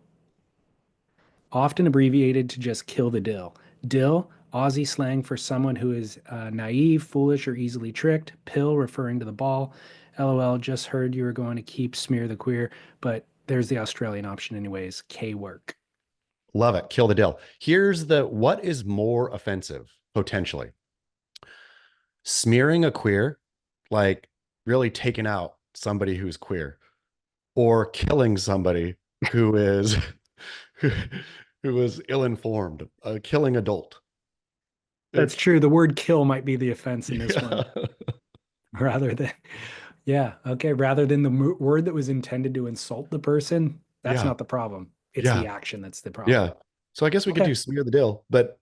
often abbreviated to just Kill the Dill. Dill, Aussie slang for someone who is naive, foolish, or easily tricked. Pill, referring to the ball. LOL, just heard you were going to keep Smear the Queer, but there's the Australian option anyways. K work. Love it. Kill the dill. What is more offensive potentially? Smearing a queer, like really taking out somebody who's queer, or killing somebody who is who is ill-informed, a killing adult. That's true. The word kill might be the offense in this Yeah. one rather than, yeah, okay, rather than the word that was intended to insult the person. That's Yeah. not the problem. It's Yeah. the action that's the problem. Yeah. So I guess we could Okay. do smear the dill, but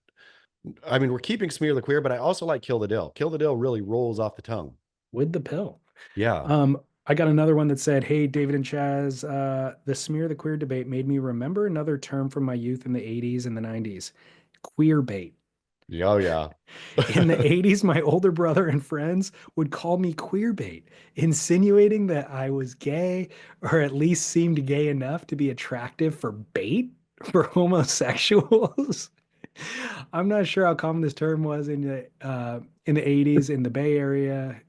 I mean, we're keeping smear the queer, but I also like kill the dill. Kill the dill really rolls off the tongue. With the pill. Yeah. I got another one that said, "Hey, David and Chaz, the smear the queer debate made me remember another term from my youth in the 80s and the 90s, queer bait. Oh yeah. In the 80s, my older brother and friends would call me queer bait, insinuating that I was gay or at least seemed gay enough to be attractive for bait for homosexuals." I'm not sure how common this term was in the 80s in the Bay Area,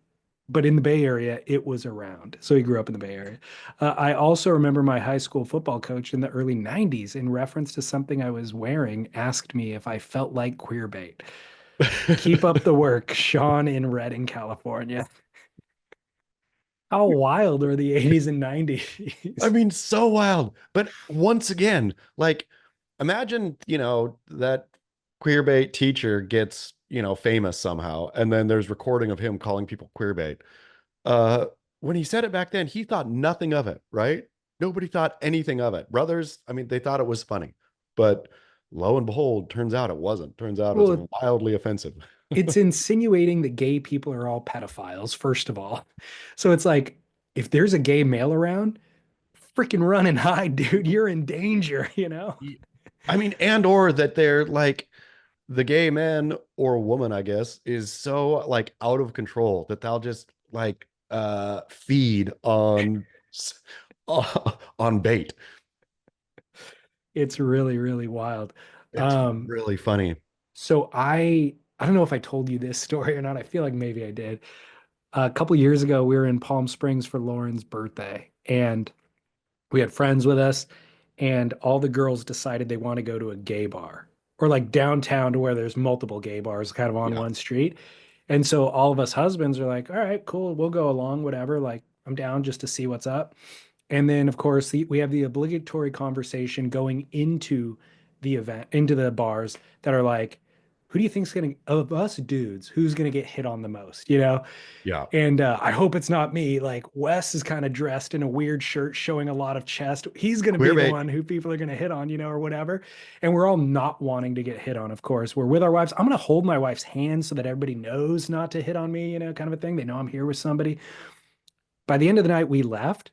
but in the Bay Area, it was around. So he grew up in the Bay Area. I also remember my high school football coach in the early 90s, in reference to something I was wearing, asked me if I felt like queer bait. Keep up the work, Sean in Redding, California. How wild were the 80s and 90s? I mean, so wild. But once again, like imagine, that queerbait teacher gets, famous somehow, and then there's recording of him calling people queerbait. When he said it back then, he thought nothing of it, right? Nobody thought anything of it. Brothers, I mean, they thought it was funny, but lo and behold, turns out it wasn't. Turns out it's Well, wildly offensive. it's insinuating that gay people are all pedophiles, first of all. So it's like, if there's a gay male around, freaking run and hide, dude. You're in danger, you know? I mean, and or that they're like the gay man or woman, I guess, is so like out of control that they'll just like feed on on bait. It's really, really wild. It's Um, really funny. so I don't know if I told you this story or not. I feel like maybe I did. A couple years ago, we were in Palm Springs for Lauren's birthday, and we had friends with us, and all the girls decided they want to go to a gay bar or like downtown to where there's multiple gay bars kind of on Yeah. one street. And so all of us husbands are like, all right, cool, we'll go along, whatever. Like, I'm down just to see what's up. And then, of course, we have the obligatory conversation going into the event, into the bars that are like, who do you think's gonna, of us dudes, who's gonna get hit on the most, you know? Yeah. And I hope it's not me. Like Wes is kind of dressed in a weird shirt showing a lot of chest. He's going to be Queer the bait. one who people are going to hit on, you know, or whatever. And we're all not wanting to get hit on, of course. We're with our wives. I'm going to hold my wife's hand so that everybody knows not to hit on me, you know, kind of a thing. They know I'm here with somebody. By the end of the night, we left.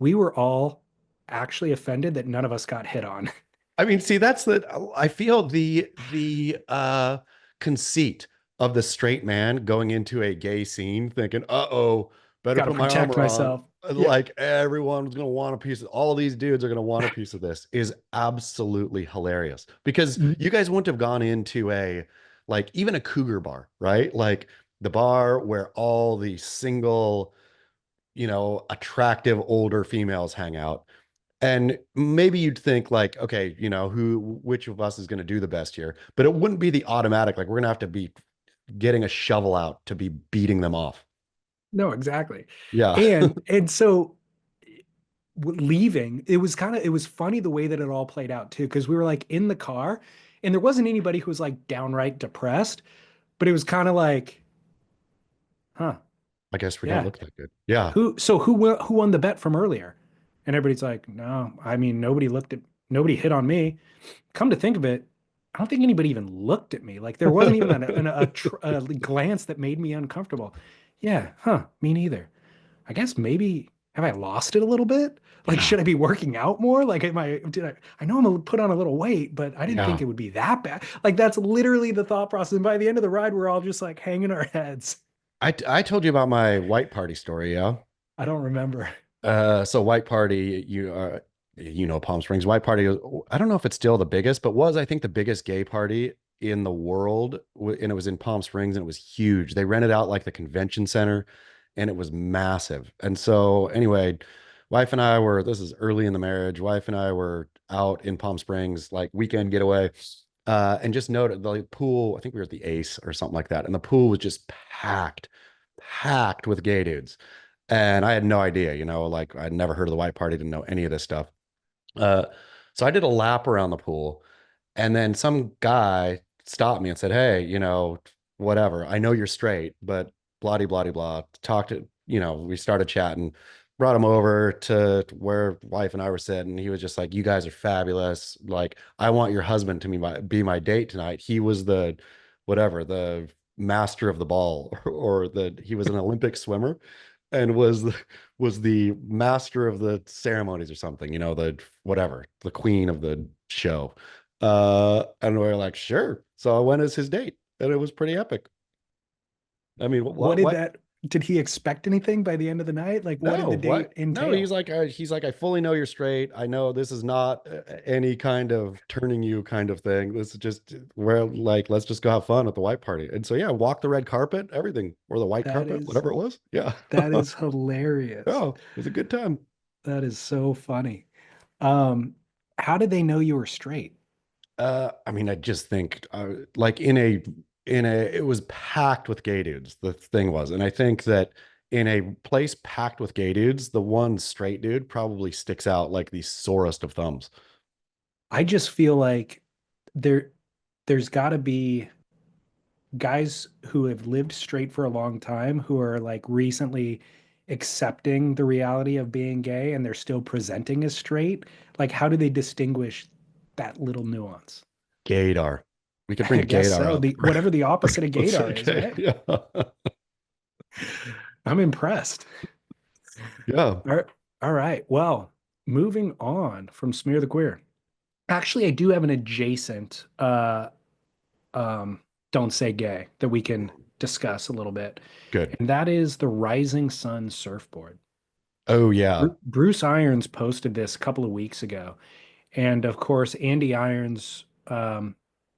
We were all actually offended that none of us got hit on. I mean, see, I feel the conceit of the straight man going into a gay scene thinking, uh-oh, better Got to put my protect armor on. myself. Yeah. like everyone's going to want a piece of, all these dudes are going to want a piece of this, is absolutely hilarious because Mm, you guys wouldn't have gone into a, like even a cougar bar, right? Like the bar where all the single, attractive older females hang out. And maybe you'd think like, okay, which of us is going to do the best here? But it wouldn't be the automatic, like we're going to have to be getting a shovel out to be beating them off. no, exactly. Yeah. And so leaving, it was funny the way that it all played out too, because we were like in the car and there wasn't anybody who was like downright depressed, but it was kind of like, huh, I guess we don't yeah. look that good. Yeah. Who won the bet from earlier? And everybody's like, no, I mean, nobody hit on me. Come to think of it, I don't think anybody even looked at me. Like there wasn't even a glance that made me uncomfortable. Yeah, huh, me neither. I guess maybe have I lost it a little bit? Like, Yeah. should I be working out more? Like, I know I'm gonna put on a little weight, but I didn't think Yeah. it would be that bad. Like, that's literally the thought process. And by the end of the ride, we're all just like hanging our heads. I told you about my white party story, yeah. I don't remember. So white party, Palm Springs white party. I don't know if it's still the biggest, but was I think the biggest gay party in the world, and it was in Palm Springs, and it was huge. They rented out like the convention center, and it was massive. And so anyway, wife and I were. This is early in the marriage. Wife and I were out in Palm Springs, like weekend getaway, and just noted the pool. I think we were at the Ace or something like that, and the pool was just packed with gay dudes. And I had no idea, like I'd never heard of the white party, didn't know any of this stuff. Uh, so I did a lap around the pool, and then some guy stopped me and said, "Hey, whatever. I know you're straight, but blah de blah de blah." Talked to, we started chatting, brought him over to where wife and I were sitting. He was just like, "You guys are fabulous. Like, I want your husband to be my date tonight." He was the whatever, the master of the ball, or he was an Olympic swimmer and was the master of the ceremonies or something, the whatever, the queen of the show. And we are like, sure. So I went as his date, and it was pretty epic. I mean, What what did he expect anything by the end of the night? Like, what did no, the date what? No, entail? he's like, I fully know you're straight. I know this is not any kind of turning you kind of thing. This is just where, like, let's just go have fun at the white party. And so, yeah, walk the red carpet, everything, or the white That carpet, is whatever it was. Yeah. that is hilarious. Oh, it was a good time. That is so funny. Um, how did they know you were straight? I mean, I just think like in a it was packed with gay dudes. The thing was, and I think that in a place packed with gay dudes, the one straight dude probably sticks out like the sorest of thumbs. I just feel like there there's got to be guys who have lived straight for a long time who are like recently accepting the reality of being gay and they're still presenting as straight. Like, how do they distinguish that little nuance? Gaydar. We could I bring guess Gaydar so. up. The whatever the opposite of Let's say gaydar is, gay. right? Yeah. I'm impressed. Yeah. All right. Well, moving on from Smear the Queer. Actually, I do have an adjacent um don't say gay that we can discuss a little bit. Good. And that is the Rising Sun surfboard. Oh yeah. Bruce Irons posted this a couple of weeks ago. And of course, Andy Irons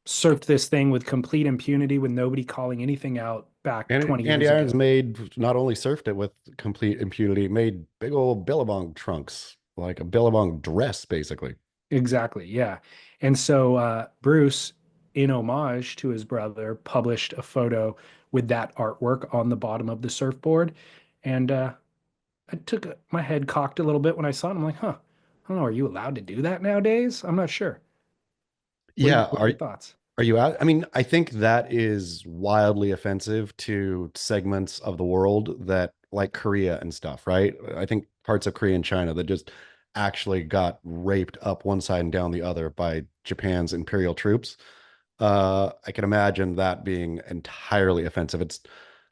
surfed this thing with complete impunity with nobody calling anything out back And 20 Andy years Irons ago. made not only surfed it with complete impunity, made big old Billabong trunks, like a Billabong dress, basically. Exactly. Yeah. And so Bruce, in homage to his brother, published a photo with that artwork on the bottom of the surfboard. And I took my head cocked a little bit when I saw it. I'm like, huh, I don't know. Are you allowed to do that nowadays? I'm not sure. Yeah. What are your thoughts? Are you out? I mean, I think that is wildly offensive to segments of the world that like Korea and stuff, right? I think parts of Korea and China that just actually got raped up one side and down the other by Japan's imperial troops. I can imagine that being entirely offensive. It's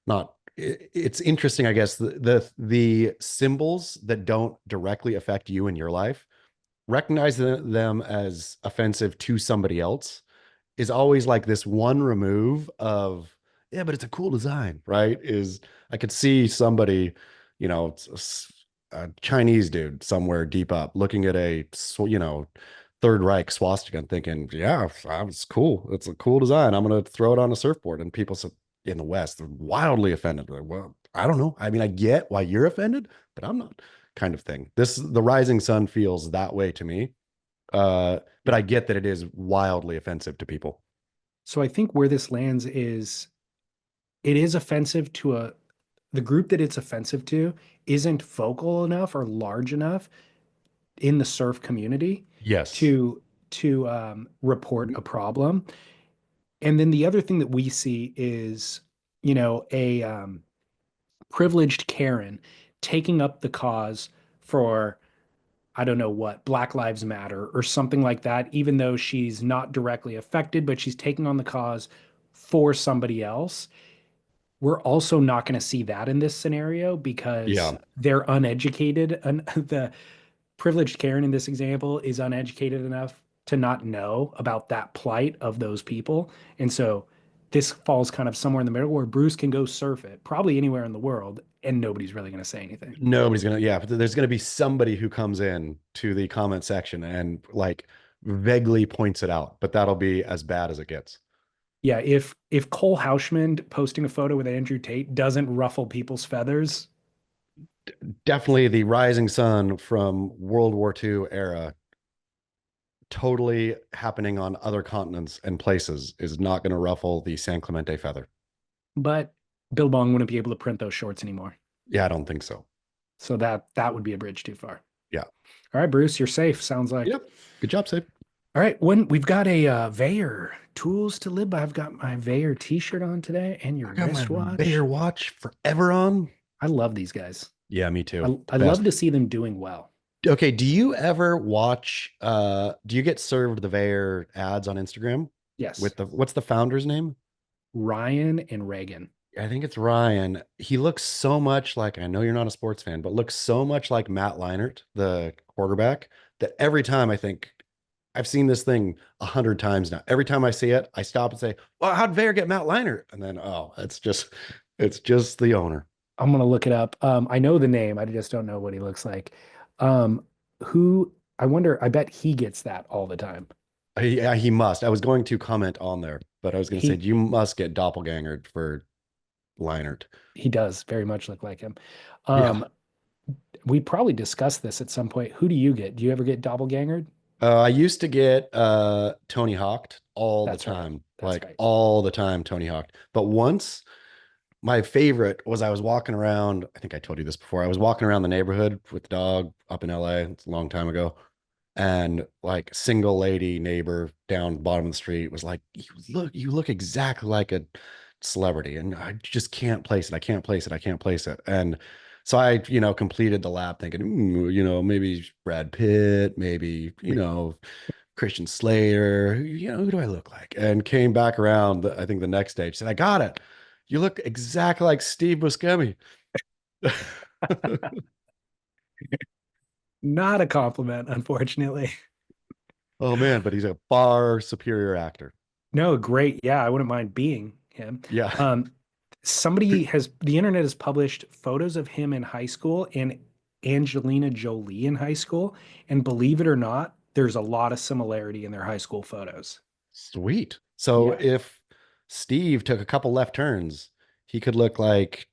not, it's interesting, I guess, the symbols that don't directly affect you in your life, recognize them as offensive to somebody else is always like this one remove of, yeah, but it's a cool design, right? Is I could see somebody, you know, a Chinese dude somewhere deep up looking at a, Third Reich swastika and thinking, yeah, that was cool. It's a cool design. I'm going to throw it on a surfboard. And people in the West, they're wildly offended. They're like, well, I don't know. I mean, I get why you're offended, but I'm not, kind of thing. The rising sun feels that way to me. But I get that it is wildly offensive to people. So I think where this lands is it is offensive to the group that it's offensive to isn't vocal enough or large enough in the surf community Yes. to report a problem. And then the other thing that we see is, a privileged Karen taking up the cause for, I don't know what, Black Lives Matter or something like that, even though she's not directly affected, but she's taking on the cause for somebody else. We're also not going to see that in this scenario because Yeah. they're uneducated. And the privileged Karen in this example is uneducated enough to not know about that plight of those people. And so this falls kind of somewhere in the middle where Bruce can go surf it, probably anywhere in the world, and nobody's really going to say anything. Nobody's gonna, yeah, but there's gonna be somebody who comes in to the comment section and like vaguely points it out, but that'll be as bad as it gets. Yeah, if Cole Houshmand posting a photo with Andrew Tate doesn't ruffle people's feathers, Definitely the rising sun from World War II era, totally happening on other continents and places, is not going to ruffle the San Clemente feather. but Billabong wouldn't be able to print those shorts anymore. Yeah, I don't think so. So that would be a bridge too far. Yeah. All right, Bruce, you're safe. Sounds like. Yep. Good job, Safe. All right, when we've got a Veyer tools to live by. I've got my Veyer t-shirt on today and your I got my wristwatch. Bayer watch forever on. I love these guys. Yeah, me too. I love to see them doing well. Okay, do you ever watch do you get served the Veyer ads on Instagram Yes. with what's the founder's name? Ryan and Reagan. I think it's Ryan. He looks so much like, I know you're not a sports fan, but looks so much like Matt Leinart, the quarterback, that every time I think I've seen this thing 100 times now. Every time I see it, I stop and say, well, how'd Veyer get Matt Leinart? And then, oh, it's just the owner. I'm gonna look it up. I know the name, I just don't know what he looks like. Who I wonder, I bet he gets that all the time. He must. I was going to comment on there, but I was going to say, He you must get doppelgangered for Leinart. he does very much look like him. Yeah. We probably discussed this at some point. Who do you get? Do you ever get doppelgangered? I used to get Tony Hawked all the That's right. time. That's Like right. all the time, Tony Hawked. But once my favorite was I was walking around, I think I told you this before. I was walking around the neighborhood with the dog up in LA. It's a long time ago. And like single lady neighbor down bottom of the street was like, you look exactly like a celebrity. And I just can't place it. I can't place it. I can't place it. And so I, completed the lap thinking, maybe Brad Pitt, maybe, Christian Slater, who do I look like? And came back around, I think the next day, she said, I got it. You look exactly like Steve Buscemi. Not a compliment, unfortunately. Oh man, but he's a far superior actor. No, great. Yeah, I wouldn't mind being him. Yeah. The internet has published photos of him in high school and Angelina Jolie in high school. And believe it or not, there's a lot of similarity in their high school photos. Sweet. So Yeah. if Steve took a couple left turns, he could look like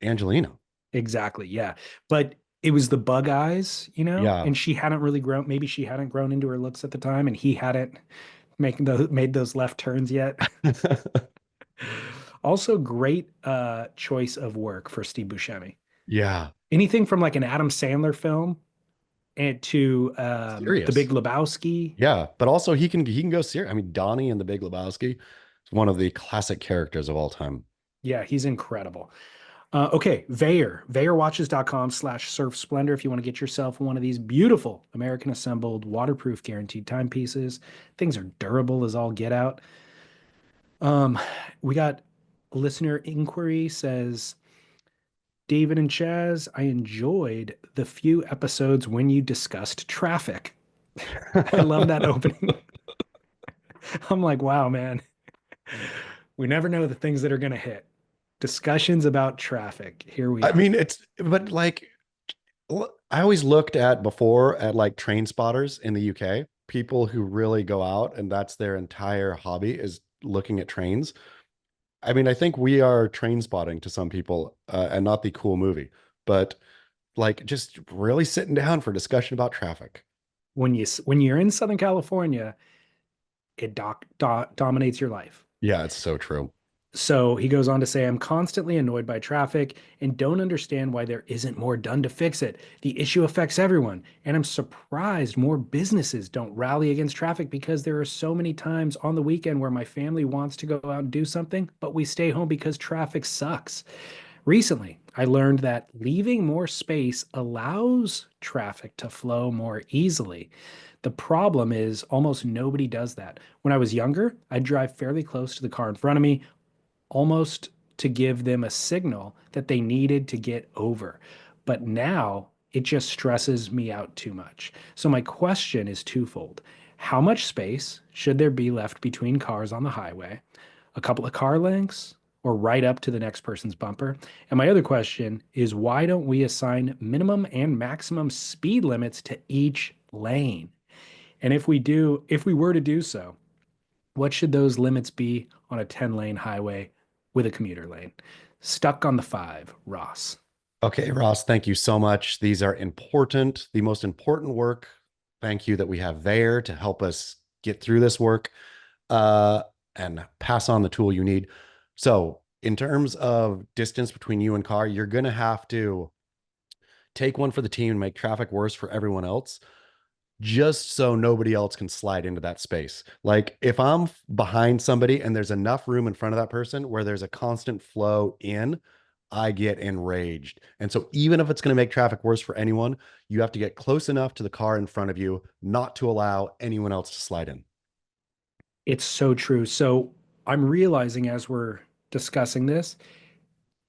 Angelina. Exactly. Yeah. But it was the bug eyes, Yeah. and she hadn't really grown. Maybe she hadn't grown into her looks at the time, and he hadn't made those left turns yet. Also, great choice of work for Steve Buscemi. Yeah. Anything from like an Adam Sandler film and to The Serious. Big Lebowski. Yeah. But also he can go serious. I mean, Donnie in The Big Lebowski is one of the classic characters of all time. Yeah, he's incredible. Okay, VeyerWatches.com/surf splendor if you want to get yourself one of these beautiful American assembled waterproof guaranteed timepieces. Things are durable as all get out. We got listener inquiry says, David and Chaz, I enjoyed the few episodes when you discussed traffic. I love that opening. I'm like, wow, man. We never know the things that are going to hit. Discussions about traffic. Here we I are. mean, but like I always looked at before at like train spotters in the UK, people who really go out and that's their entire hobby is looking at trains. I mean, I think we are train spotting to some people, and not the cool movie, but like just really sitting down for discussion about traffic. When you're in Southern California, it dominates your life. Yeah, it's so true. So he goes on to say, I'm constantly annoyed by traffic and don't understand why there isn't more done to fix it. The issue affects everyone. And I'm surprised more businesses don't rally against traffic because there are so many times on the weekend where my family wants to go out and do something, but we stay home because traffic sucks. Recently, I learned that leaving more space allows traffic to flow more easily. The problem is almost nobody does that. When I was younger, I'd drive fairly close to the car in front of me, almost to give them a signal that they needed to get over. But now it just stresses me out too much. So my question is twofold. How much space should there be left between cars on the highway? A couple of car lengths or right up to the next person's bumper? And my other question is why don't we assign minimum and maximum speed limits to each lane? And if we were to do so, what should those limits be on a 10-lane highway with a commuter lane? Stuck on the five, Ross. Okay, Ross, thank you so much. These are important, the most important work. Thank you that we have there to help us get through this work, uh, and pass on the tool you need. So, in terms of distance between you and car, you're going to have to take one for the team and make traffic worse for everyone else, just so nobody else can slide into that space. Like if I'm behind somebody and there's enough room in front of that person where there's a constant flow in, I get enraged. And so even if it's going to make traffic worse for anyone, you have to get close enough to the car in front of you not to allow anyone else to slide in. It's so true. So I'm realizing as we're discussing this,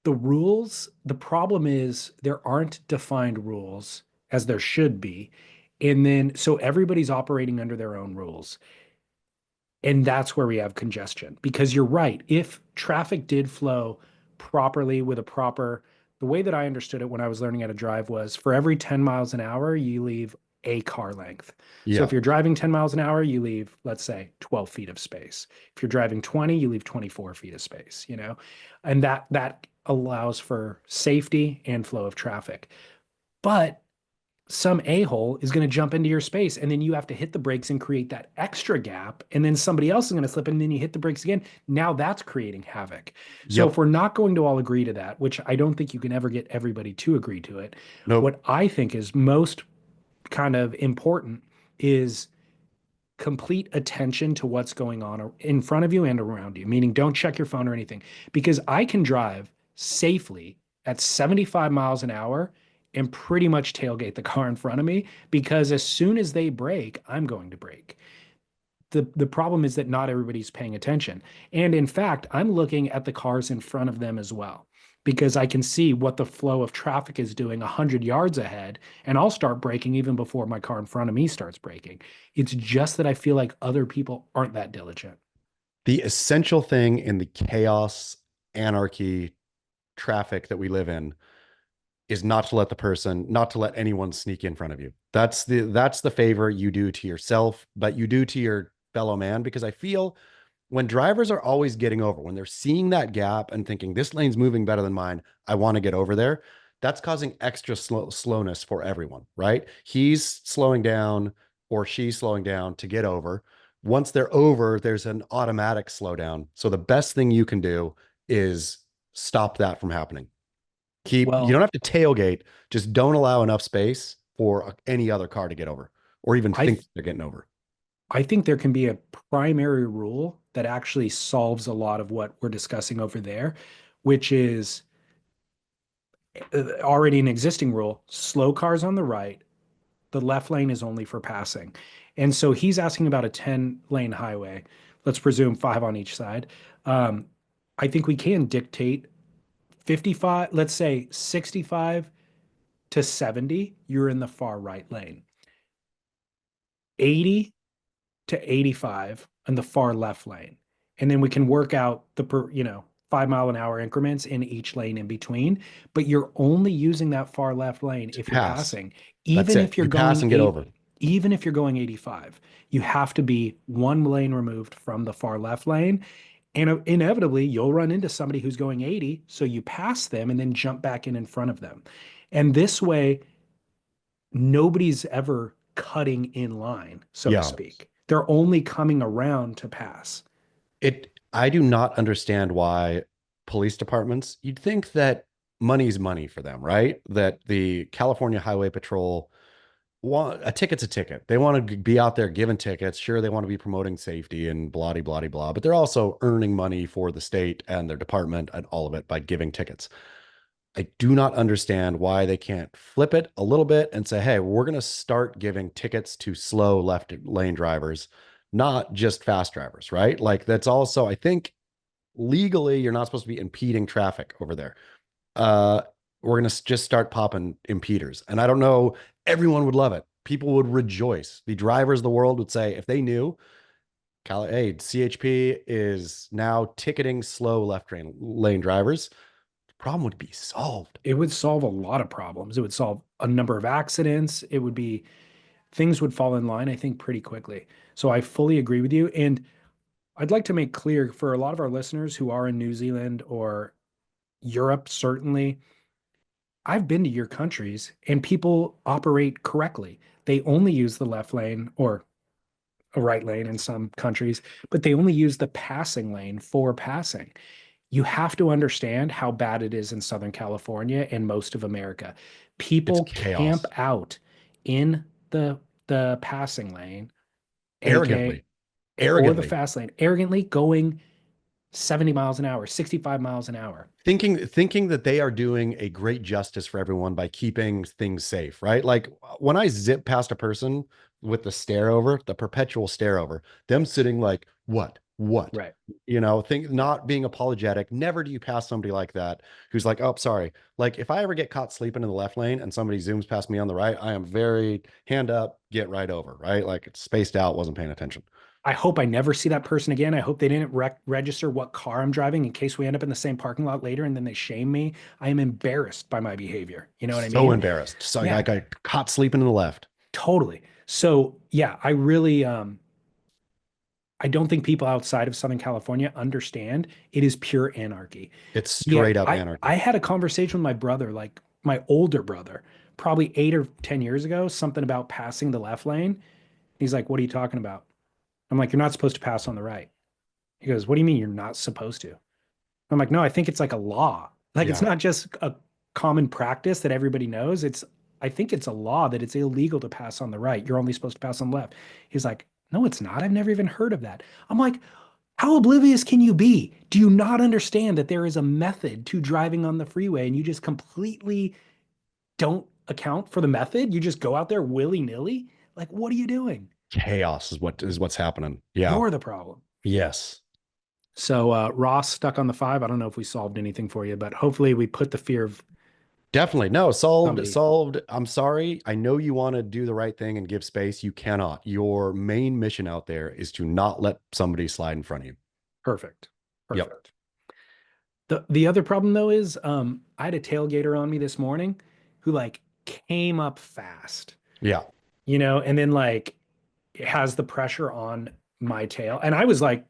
the problem is there aren't defined rules as there should be. And then so everybody's operating under their own rules. And that's where we have congestion because you're right. If traffic did flow properly with a proper, the way that I understood it when I was learning how to drive was for every 10 miles an hour, you leave a car length. So Yeah. if you're driving 10 miles an hour, you leave, let's say, 12 feet of space. If you're driving 20, you leave 24 feet of space, and that allows for safety and flow of traffic. But some a-hole is going to jump into your space and then you have to hit the brakes and create that extra gap and then somebody else is going to slip and then you hit the brakes again. Now that's creating havoc. So if Yep. we're not going to all agree to that, which I don't think you can ever get everybody to agree to it, Nope. what I think is most kind of important is complete attention to what's going on in front of you and around you, meaning don't check your phone or anything. Because I can drive safely at 75 miles an hour and pretty much tailgate the car in front of me because as soon as they brake, I'm going to brake. The problem is that not everybody's paying attention. And in fact, I'm looking at the cars in front of them as well because I can see what the flow of traffic is doing 100 yards ahead, and I'll start braking even before my car in front of me starts braking. It's just that I feel like other people aren't that diligent. The essential thing in the chaos, anarchy, traffic that we live in is not to let anyone sneak in front of you. That's the favor you do to yourself, but you do to your fellow man, because I feel when drivers are always getting over, when they're seeing that gap and thinking this lane's moving better than mine, I want to get over there, that's causing extra slowness for everyone, right? He's slowing down or she's slowing down to get over. Once they're over, there's an automatic slowdown. So the best thing you can do is stop that from happening. You don't Well, have to tailgate, just don't allow enough space for any other car to get over or even I think th- they're getting over. I think there can be a primary rule that actually solves a lot of what we're discussing over there, which is already an existing rule: slow cars on the right, the left lane is only for passing. And so he's asking about a 10-lane highway. Let's presume five on each side. Um, I think we can dictate 55, let's say 65 to 70, you're in the far right lane. 80 to 85 in the far left lane. And then we can work out the 5-mile-an-hour increments in each lane in between, but you're only using that far left lane if you're Pass. passing. That's Even it. if you're You pass going and get over. even if you're going 85, you have to be one lane removed from the far left lane. And inevitably, you'll run into somebody who's going 80, so you pass them and then jump back in front of them. And this way, nobody's ever cutting in line, so to Yeah. speak. They're only coming around to pass. I do not understand why police departments, you'd think that money's money for them, right? That the California Highway Patrol want a ticket's a ticket. They want to be out there giving tickets. Sure, they want to be promoting safety and blah, blah, blah, blah, but they're also earning money for the state and their department and all of it by giving tickets. I do not understand why they can't flip it a little bit and say, hey, we're going to start giving tickets to slow left lane drivers, not just fast drivers, right? Like that's also, I think legally you're not supposed to be impeding traffic over there. We're going to just start popping impeders. And I don't know, everyone would love it. People would rejoice. The drivers of the world would say, if they knew, hey, CHP is now ticketing slow left lane drivers, problem would be solved. It would solve a lot of problems. It would solve a number of accidents. It would be, things would fall in line, I think, pretty quickly. So I fully agree with you. And I'd like to make clear for a lot of our listeners who are in New Zealand or Europe, certainly, I've been to your countries and people operate correctly. They only use the left lane or a right lane in some countries, but they only use the passing lane for passing. You have to understand how bad it is in Southern California and most of America. It's People chaos. camp out in the passing lane, Arrogantly. or the fast lane, arrogantly going 70 miles an hour, 65 miles an hour. Thinking that they are doing a great justice for everyone by keeping things safe, right? Like when I zip past a person with the stare over, the perpetual stare over, them sitting like, what? Right. Not being apologetic. Never do you pass somebody like that who's like, oh, sorry. Like if I ever get caught sleeping in the left lane and somebody zooms past me on the right, I am very hand up, get right over, right? Like it's spaced out, wasn't paying attention. I hope I never see that person again. I hope they didn't register what car I'm driving in case we end up in the same parking lot later and then they shame me. I am embarrassed by my behavior. You know what I mean? So embarrassed. So Yeah. I got caught sleeping in the left. Totally. So yeah, I really I don't think people outside of Southern California understand it is pure anarchy. It's straight up I, anarchy. I had a conversation with my brother, like my older brother, probably 8 or 10 years ago, something about passing the left lane. He's like, what are you talking about? I'm like, you're not supposed to pass on the right. He goes, what do you mean you're not supposed to? I'm like, no, I think it's like a law. Like it's Yeah. not just a common practice that everybody knows. I think it's a law that it's illegal to pass on the right. You're only supposed to pass on the left. He's like, no, it's not. I've never even heard of that. I'm like, how oblivious can you be? Do you not understand that there is a method to driving on the freeway and you just completely don't account for the method? You just go out there willy-nilly? Like, what are you doing? Chaos is what's happening. Yeah. You're the problem. Yes. So Ross stuck on the 5. I don't know if we solved anything for you, but hopefully we put the fear of Definitely. No, solved, somebody. solved. I'm sorry. I know you want to do the right thing and give space. You cannot. Your main mission out there is to not let somebody slide in front of you. Perfect. Yep. Perfect. The other problem though is I had a tailgater on me this morning who like came up fast, Yeah. and then like it has the pressure on my tail. And I was like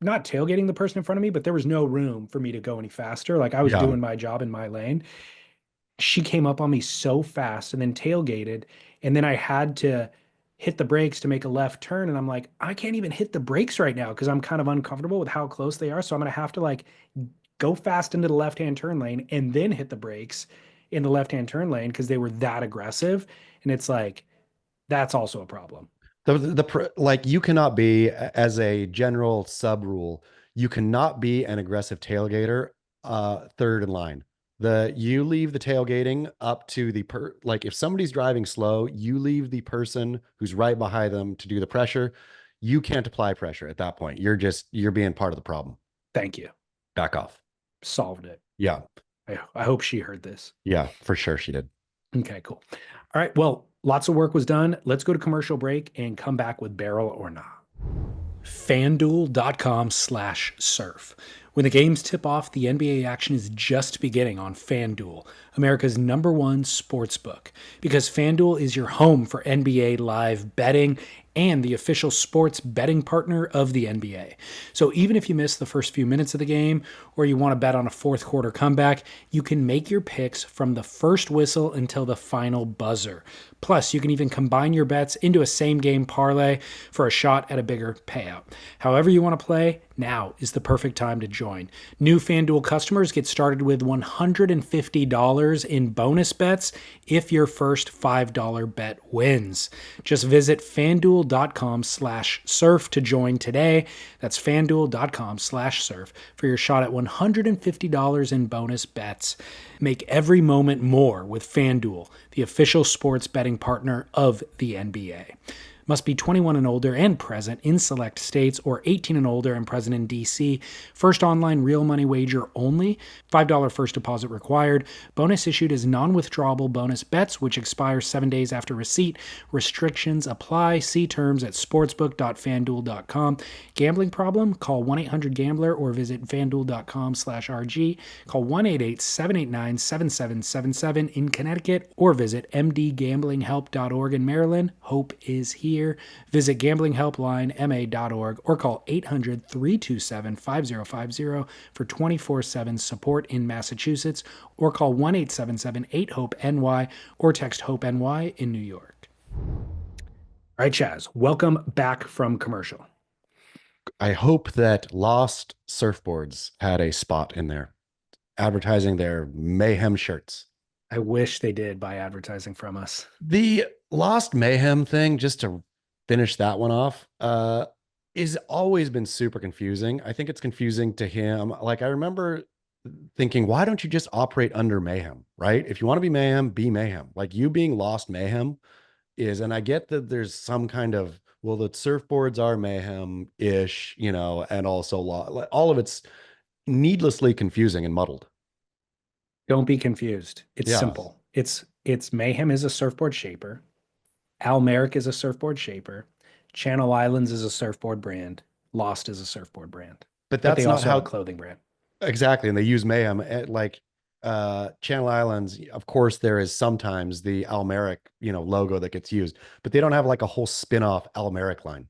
not tailgating the person in front of me, but there was no room for me to go any faster. Like I was Yeah. doing my job in my lane. She came up on me so fast and then tailgated. And then I had to hit the brakes to make a left turn. And I'm like, I can't even hit the brakes right now because I'm kind of uncomfortable with how close they are. So I'm going to have to like go fast into the left-hand turn lane and then hit the brakes in the left-hand turn lane because they were that aggressive. And it's like, that's also a problem. Like you cannot be, as a general sub rule, you cannot be an aggressive tailgater third in line. You leave the tailgating up to like if somebody's driving slow, you leave the person who's right behind them to do the pressure. You can't apply pressure at that point. You're being part of the problem. Thank you. Back off. Solved it. Yeah. I hope she heard this. Yeah, for sure she did. Okay, cool. All right. Well, lots of work was done. Let's go to commercial break and come back with barrel or nah. FanDuel.com/surf. When the games tip off, the NBA action is just beginning on FanDuel, America's #1 sports book, because FanDuel is your home for NBA live betting and the official sports betting partner of the NBA. So even if you miss the first few minutes of the game or you want to bet on a fourth quarter comeback, you can make your picks from the first whistle until the final buzzer. Plus, you can even combine your bets into a same game parlay for a shot at a bigger payout. However you want to play, now is the perfect time to join. New FanDuel customers get started with $150 in bonus bets if your first $5 bet wins. Just visit FanDuel.com/surf to join today. That's FanDuel.com/surf for your shot at $150 in bonus bets. Make every moment more with FanDuel, the official sports betting partner of the NBA. Must be 21 and older and present in select states, or 18 and older and present in DC. First online real money wager only. $5 first deposit required. Bonus issued as non-withdrawable bonus bets, which expire 7 days after receipt. Restrictions apply. See terms at sportsbook.fanduel.com. Gambling problem? Call 1-800-GAMBLER or visit fanduel.com/RG. Call 1-888-789-7777 in Connecticut or visit mdgamblinghelp.org in Maryland. Hope is here. Visit gamblinghelplinema.org or call 800-327-5050 for 24/7 support in Massachusetts, or call 1-877-8-HOPE-NY or text HOPE-NY in New York. All right, Chaz, welcome back from commercial. I hope that Lost Surfboards had a spot in there advertising their Mayhem shirts. I wish they did by advertising from us. The Lost Mayhem thing, just to finish that one off, is always been super confusing. I think it's confusing to him. Like, I remember thinking, why don't you just operate under Mayhem, right? If you want to be Mayhem. Like, you being Lost Mayhem is, and I get that there's some kind of, well, the surfboards are Mayhem-ish, you know, and also all of it's needlessly confusing and muddled. Don't be confused. It's Yeah. simple. It's Mayhem is a surfboard shaper. Almeric is a surfboard shaper. Channel Islands is a surfboard brand. Lost is a surfboard brand. But But that's they not also how have a clothing brand. exactly. And they use Mayhem at, like, Channel Islands. Of course, there is sometimes the Almeric, you know, logo that gets used, but they don't have like a whole spin-off Almeric line.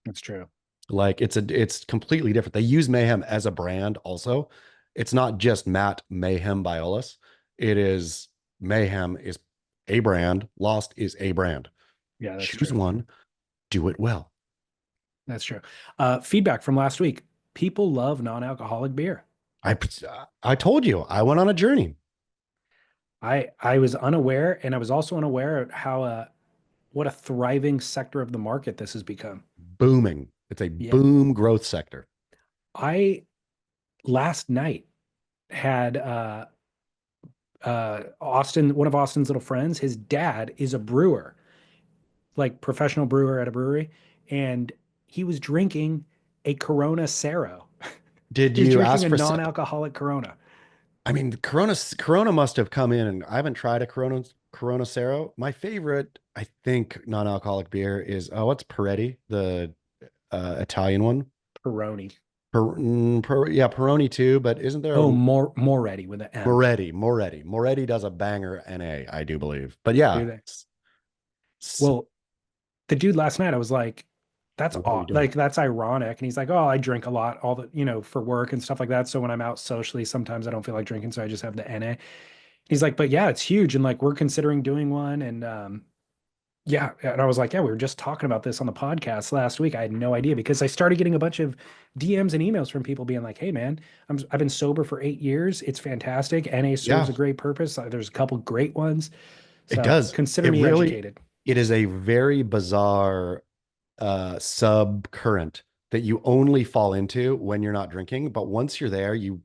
That's true. Like, it's completely different. They use Mayhem as a brand also. It's not just Matt Mayhem Biolos. It is Mayhem is a brand. Lost is a brand. Yeah, that's Choose true. one, do it well. That's true. Feedback from last week. People love non-alcoholic beer. I told you, I went on a journey. I was unaware, and I was also unaware of how what a thriving sector of the market this has become. Booming. It's a Yeah. boom growth sector. I last night had Austin, one of Austin's little friends, his dad is a brewer, like professional brewer at a brewery, and he was drinking a Corona Cero. Did He's you drinking ask a for non-alcoholic Corona. I mean, Corona must have come in, and I haven't tried a Corona Cero. My favorite, I think, non-alcoholic beer is, what's Peretti, the Italian one? Peroni. Yeah, Peroni too, but isn't there Oh, Moretti with an M. Moretti does a banger NA, I do believe. But yeah. Do they? Well, the dude last night, I was like, that's What are you doing? like that's ironic. And he's like, oh, I drink a lot, all the, you know, for work and stuff like that. So when I'm out socially, sometimes I don't feel like drinking, so I just have the NA. He's like, but yeah, it's huge, and like we're considering doing one. And yeah, and I was like, yeah, we were just talking about this on the podcast last week. I had no idea, because I started getting a bunch of DMs and emails from people being like, hey man, I've been sober for 8 years. It's fantastic. NA serves a great purpose. There's a couple great ones. So It does. consider It me really- educated. It is a very bizarre sub current that you only fall into when you're not drinking. But once you're there, you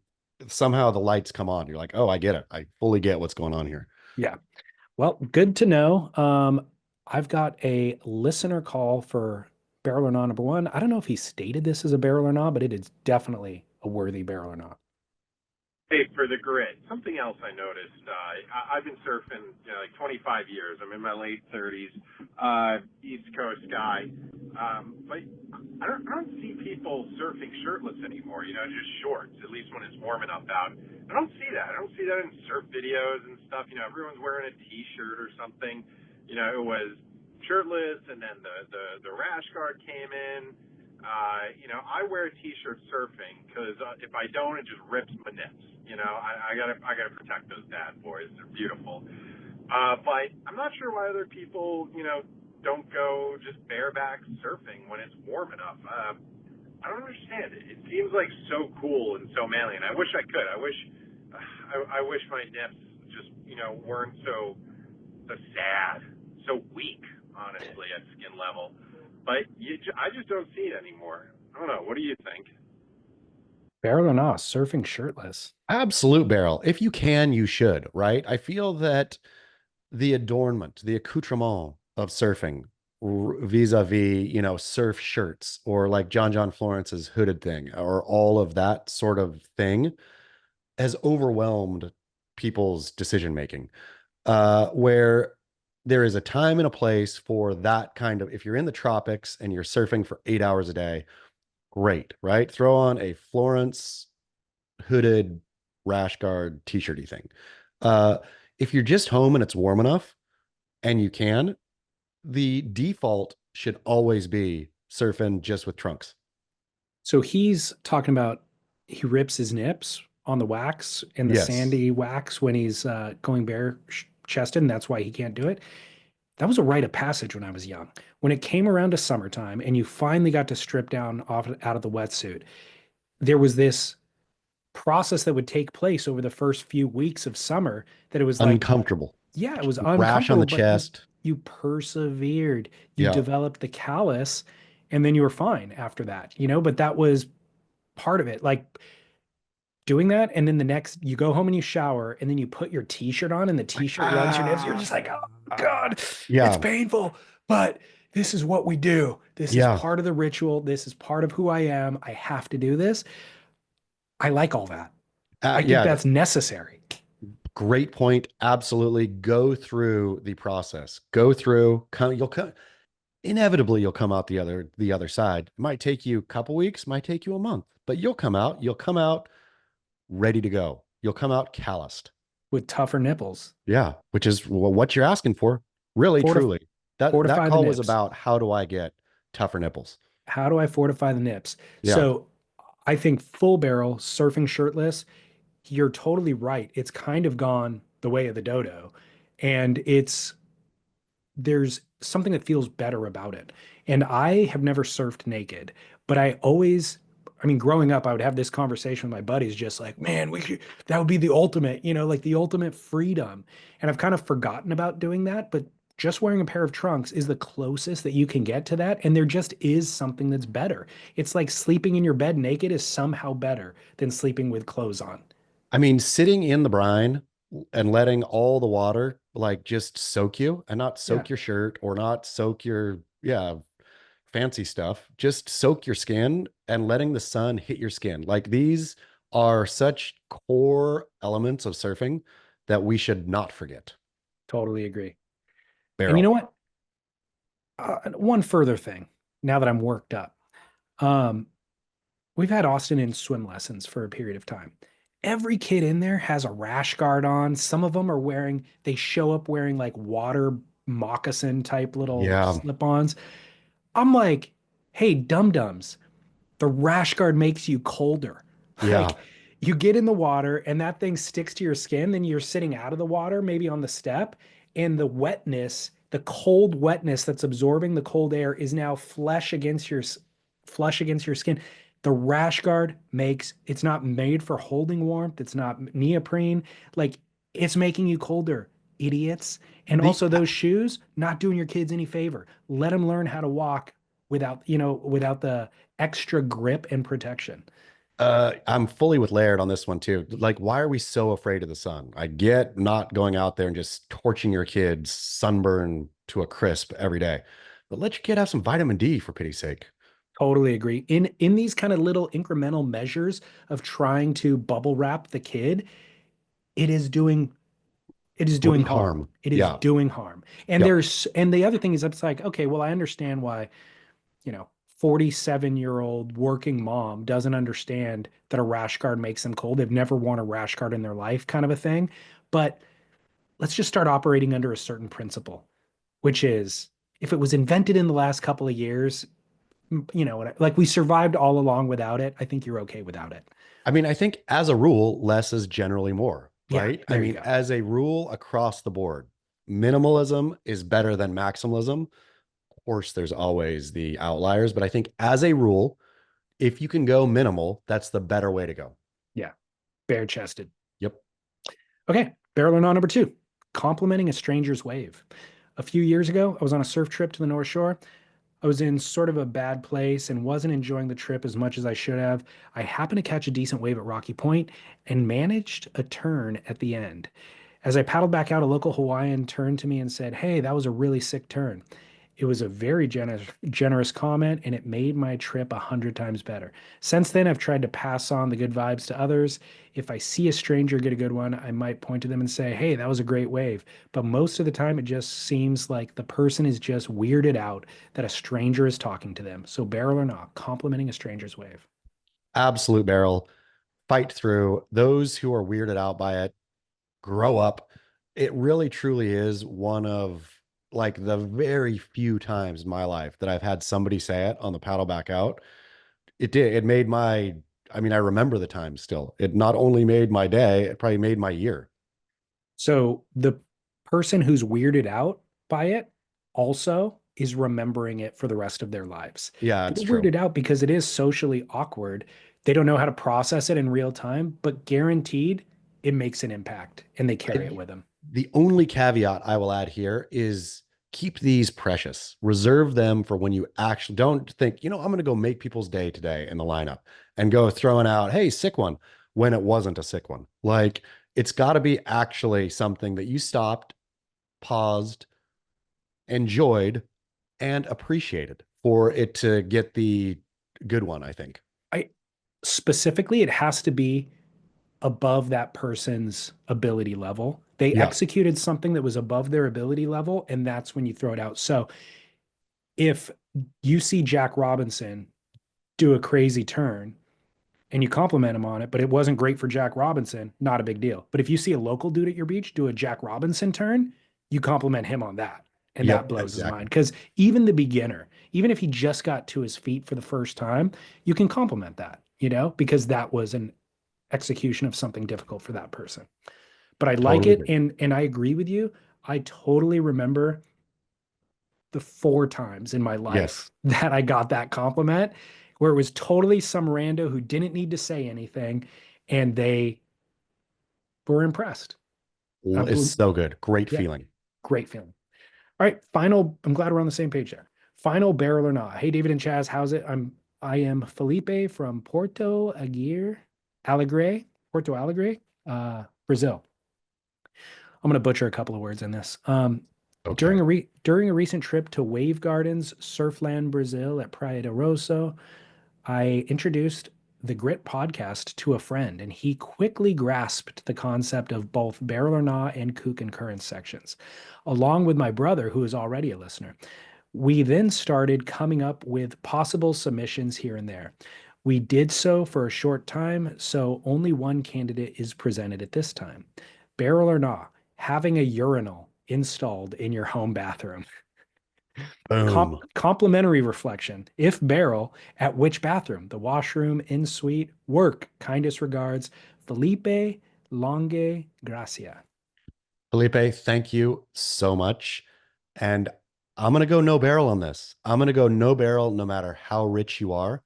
somehow the lights come on. You're like, oh, I get it. I fully get what's going on here. Yeah. Well, good to know. I've got a listener call for Barrel or Not #1. I don't know if he stated this as a barrel or not, but it is definitely a worthy barrel or not. Hey, for the grit, something else I noticed. I've been surfing, like 25 years. I'm in my late 30s, East Coast guy. But I don't see people surfing shirtless anymore. Just shorts. At least when it's warm enough out. I don't see that. I don't see that in surf videos and stuff. Everyone's wearing a T-shirt or something. It was shirtless, and then the rash guard came in. I wear a T-shirt surfing because if I don't, it just rips my nips. I gotta protect those bad boys. They're beautiful. But I'm not sure why other people, don't go just bareback surfing when it's warm enough. I don't understand it. It seems like so cool and so manly, and I wish I could. I wish my nips just, weren't so sad, so weak, honestly, at skin level. But I just don't see it anymore. I don't know. What do you think? Barrel or not, surfing shirtless. Absolute barrel. If you can, you should, right? I feel that the adornment, the accoutrement of surfing vis-a-vis, surf shirts or like John Florence's hooded thing or all of that sort of thing has overwhelmed people's decision making. Where there is a time and a place for that kind of, if you're in the tropics and you're surfing for 8 hours a day, great, right? Throw on a Florence hooded rash guard t-shirty thing. If you're just home and it's warm enough and you can, the default should always be surfing just with trunks. So he's talking about he rips his nips on the wax and the Yes. sandy wax when he's going bare chested, and that's why he can't do it. That was a rite of passage when I was young. When it came around to summertime and you finally got to strip down off out of the wetsuit, there was this process that would take place over the first few weeks of summer that it was like, Uncomfortable. yeah, it was Rash on uncomfortable, the but chest. you persevered. You Yeah. developed the callus, and then you were fine after that, But that was part of it. Like doing that, and then the next you go home and you shower, and then you put your t-shirt on, and the t-shirt runs your nips. You're just like, oh God, it's Yeah. painful, but this is what we do. This is Yeah. part of the ritual. This is part of who I am. I have to do this. I like all that. I think Yeah. that's necessary. Great point. Absolutely. Go through the process. Go through. You'll come. Inevitably, you'll come out the other side. It might take you a couple weeks. Might take you a month. But you'll come out. You'll come out ready to go. You'll come out calloused. With tougher nipples. Yeah, which is what you're asking for. Really, truly. That fortify the call was nips. about how do I get tougher nipples? How do I fortify the nips? Yeah. So I think full barrel surfing shirtless, you're totally right. It's kind of gone the way of the dodo. And there's something that feels better about it. And I have never surfed naked, but growing up, I would have this conversation with my buddies, just like, man, that would be the ultimate, like the ultimate freedom. And I've kind of forgotten about doing that, but just wearing a pair of trunks is the closest that you can get to that. And there just is something that's better. It's like sleeping in your bed naked is somehow better than sleeping with clothes on. I mean, sitting in the brine and letting all the water like just soak you and not soak your shirt or not soak your, fancy stuff, just soak your skin and letting the sun hit your skin. Like these are such core elements of surfing that we should not forget. Totally agree. Barrel. And you know what? One further thing, now that I'm worked up. We've had Austin in swim lessons for a period of time. Every kid in there has a rash guard on. Some of them they show up wearing like water moccasin type little slip-ons. I'm like, hey, dum-dums, the rash guard makes you colder. Yeah. Like you get in the water and that thing sticks to your skin, then you're sitting out of the water, maybe on the step, and the wetness, the cold wetness that's absorbing the cold air is now flush against your skin. The rash guard it's not made for holding warmth. It's not neoprene. Like it's making you colder, idiots. And also those shoes, not doing your kids any favor. Let them learn how to walk without the extra grip and protection. I'm fully with Laird on this one too. Like, why are we so afraid of the sun? I get not going out there and just torching your kids sunburn to a crisp every day, but let your kid have some vitamin D for pity's sake. Totally agree. In these kind of little incremental measures of trying to bubble wrap the kid, it is doing it is doing Great harm. harm. It is Yeah. doing harm. Yep. And the other thing is it's like, okay, well, I understand why, 47-year-old working mom doesn't understand that a rash guard makes them cold. They've never worn a rash guard in their life, kind of a thing. But let's just start operating under a certain principle, which is if it was invented in the last couple of years, like we survived all along without it, I think you're okay without it. I mean, I think as a rule, less is generally more, Yeah, right? I there you mean, go. as a rule across the board, minimalism is better than maximalism. Of course, there's always the outliers, but I think as a rule, if you can go minimal, that's the better way to go. Yeah, bare chested. Yep. Okay, barrel or not number two, complimenting a stranger's wave. A few years ago, I was on a surf trip to the North Shore. I was in sort of a bad place and wasn't enjoying the trip as much as I should have. I happened to catch a decent wave at Rocky Point and managed a turn at the end. As I paddled back out, a local Hawaiian turned to me and said, "Hey, that was a really sick turn." It was a very generous comment, and it made my trip 100 times better. Since then, I've tried to pass on the good vibes to others. If I see a stranger get a good one, I might point to them and say, "Hey, that was a great wave." But most of the time, it just seems like the person is just weirded out that a stranger is talking to them. So, barrel or not, complimenting a stranger's wave. Absolute barrel. Fight through. Those who are weirded out by it, grow up. It really truly is one of like the very few times in my life that I've had somebody say it on the paddle back out. It did. It made my, I mean, I remember the time still. It not only made my day, it probably made my year. So the person who's weirded out by it also is remembering it for the rest of their lives. Yeah, it's They're true. weirded out because it is socially awkward. They don't know how to process it in real time, but guaranteed it makes an impact and they carry it with them. The only caveat I will add here is keep these precious. Reserve them for when you actually don't think, I'm going to go make people's day today in the lineup and go throwing out, hey, sick one, when it wasn't a sick one. Like it's got to be actually something that you stopped, paused, enjoyed, and appreciated for it to get the good one, I think. I specifically, it has to be above that person's ability level. They Yeah. executed something that was above their ability level, and that's when you throw it out. So if you see Jack Robinson do a crazy turn and you compliment him on it, but it wasn't great for Jack Robinson, not a big deal. But if you see a local dude at your beach do a Jack Robinson turn, you compliment him on that. And that Yep. blows his mind. Exactly. Because even the beginner, even if he just got to his feet for the first time, you can compliment that, because that was an execution of something difficult for that person. But I like Totally it, agree. and I agree with you. I totally remember the 4 times in my life Yes. that I got that compliment where it was totally some rando who didn't need to say anything and they were impressed. It's so good. Great Yeah, feeling. great feeling. All right, final. I'm glad we're on the same page there. Final barrel or not. Hey, David and Chaz, how's it? I am Felipe from Porto Alegre, Brazil. I'm going to butcher a couple of words in this. Okay. During a recent trip to Wave Gardens, Surfland, Brazil at Praia de Rosso, I introduced the Grit podcast to a friend, and he quickly grasped the concept of both Barrel or Nah and Kook and Current sections, along with my brother, who is already a listener. We then started coming up with possible submissions here and there. We did so for a short time, so only one candidate is presented at this time. Barrel or Nah, having a urinal installed in your home bathroom. Boom. Complimentary reflection. If barrel, at which bathroom? The washroom, in suite, work. Kindest regards, Felipe Longe Gracia. Felipe, thank you so much. And I'm going to go no barrel on this. I'm going to go no barrel no matter how rich you are.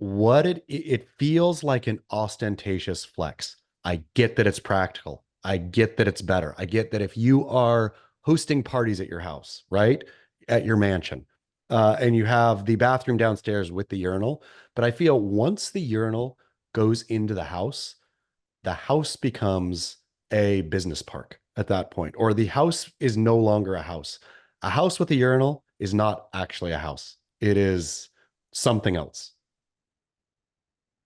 It feels like an ostentatious flex. I get that it's practical. I get that it's better. I get that if you are hosting parties at your house, right? At your mansion, and you have the bathroom downstairs with the urinal. But I feel once the urinal goes into the house becomes a business park at that point, or the house is no longer a house. A house with a urinal is not actually a house. It is something else.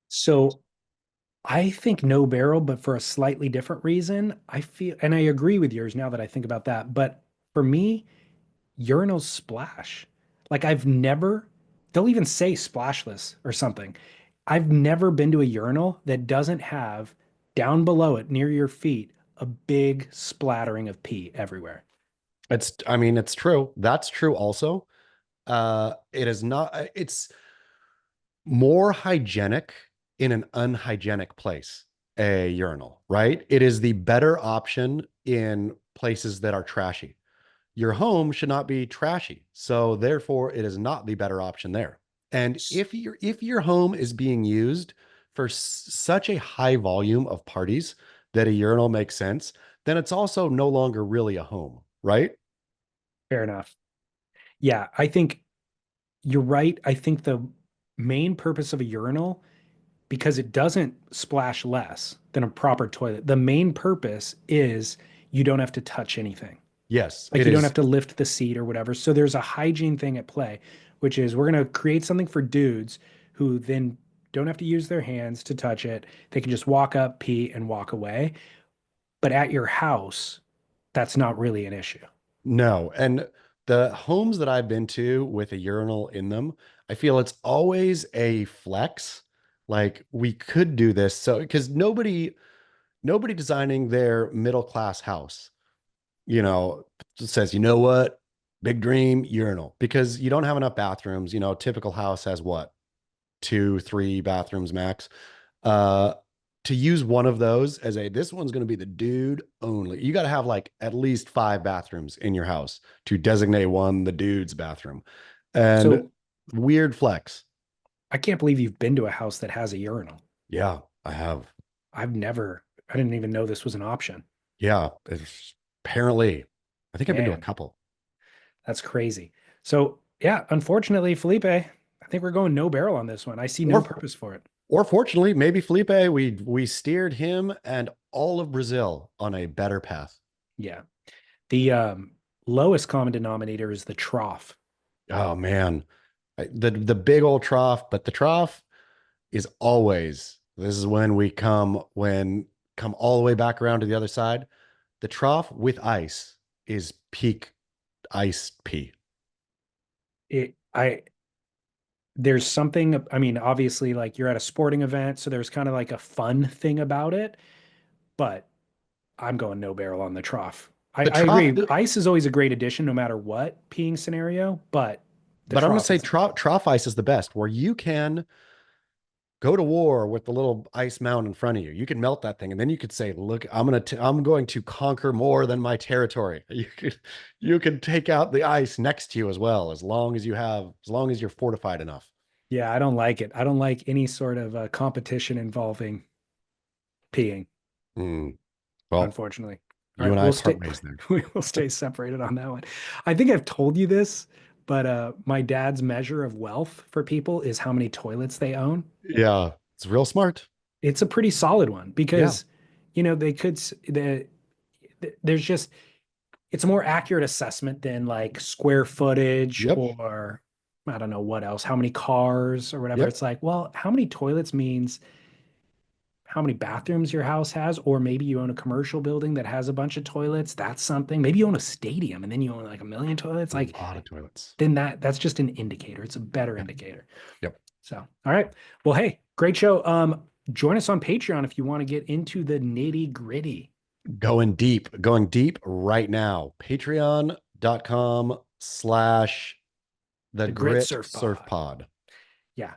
So I think no barrel, but for a slightly different reason. I feel, and I agree with yours now that I think about that. But for me, urinals splash. Like I've never, they'll even say splashless or something. I've never been to a urinal that doesn't have down below it near your feet a big splattering of pee everywhere. I mean, it's true. That's true also. It is not, it's more hygienic in an unhygienic place, a urinal, right? It is the better option in places that are trashy. Your home should not be trashy. So therefore it is not the better option there. And if your home is being used for such a high volume of parties that a urinal makes sense, then it's also no longer really a home, right? Fair enough. Yeah, I think you're right. I think the main purpose of a urinal, because it doesn't splash less than a proper toilet, the main purpose is you don't have to touch anything. Yes, Like it you don't is. have to lift the seat or whatever. So there's a hygiene thing at play, which is we're going to create something for dudes who then don't have to use their hands to touch it. They can just walk up, pee, and walk away. But at your house, that's not really an issue. No. And the homes that I've been to with a urinal in them, I feel it's always a flex. Like we could do this. So, because nobody designing their middle class house, you know, says, you know what? Big dream urinal, because you don't have enough bathrooms. Typical house has what? Two, three bathrooms max. Uh, to use one of those as this one's going to be the dude only. You got to have like at least 5 bathrooms in your house to designate one the dude's bathroom. And So weird flex. I can't believe you've been to a house that has a urinal. Yeah, I have. I didn't even know this was an option. Yeah, apparently. I think I've been to a Man, couple. that's crazy. So yeah, unfortunately, Felipe, I think we're going no barrel on this one. I see no Or purpose for it. or fortunately, maybe Felipe, we steered him and all of Brazil on a better path. Yeah. The lowest common denominator is the trough. Oh man. The big old trough, but the trough is always, this is when we come all the way back around to the other side. The trough with ice is peak ice pee. It I there's something, I mean, obviously like you're at a sporting event, so there's kind of like a fun thing about it, but I'm going no barrel on the trough. The I trough, agree. Ice is always a great addition no matter what peeing scenario, but the but I'm gonna trough say is trough ice is the best, where you can go to war with the little ice mound in front of you. You can melt that thing, and then you could say, "Look, I'm going to conquer more than my territory." You can take out the ice next to you as well, as long as you're fortified enough. yeah, I don't like it. I don't like any sort of competition involving peeing, Mm, well, unfortunately. All you right, and I part ways there. we will stay separated on that one. I think I've told you this, but my dad's measure of wealth for people is how many toilets they own. Yeah, it's real smart. It's a pretty solid one Yeah. because, they could there's just it's a more accurate assessment than like square footage Yep. or I don't know what else, how many cars or whatever. Yep. It's like, well, how many toilets means how many bathrooms your house has, or maybe you own a commercial building that has a bunch of toilets. That's something. Maybe you own a stadium and then you own like a million toilets. A Like lot of toilets. then that's just an indicator. It's a better Yep. indicator. Yep. So, all right. Well, hey, great show. Join us on Patreon if you want to get into the nitty gritty. Going deep right now. Patreon.com/the The Grit Grit Surf Surf Pod. Pod. Yeah.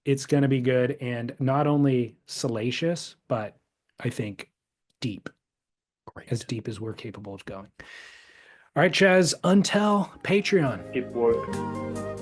It's gonna be good and not only salacious, but I think deep, as Great. deep as we're capable of going. All right, Chaz, until Patreon. Keep working.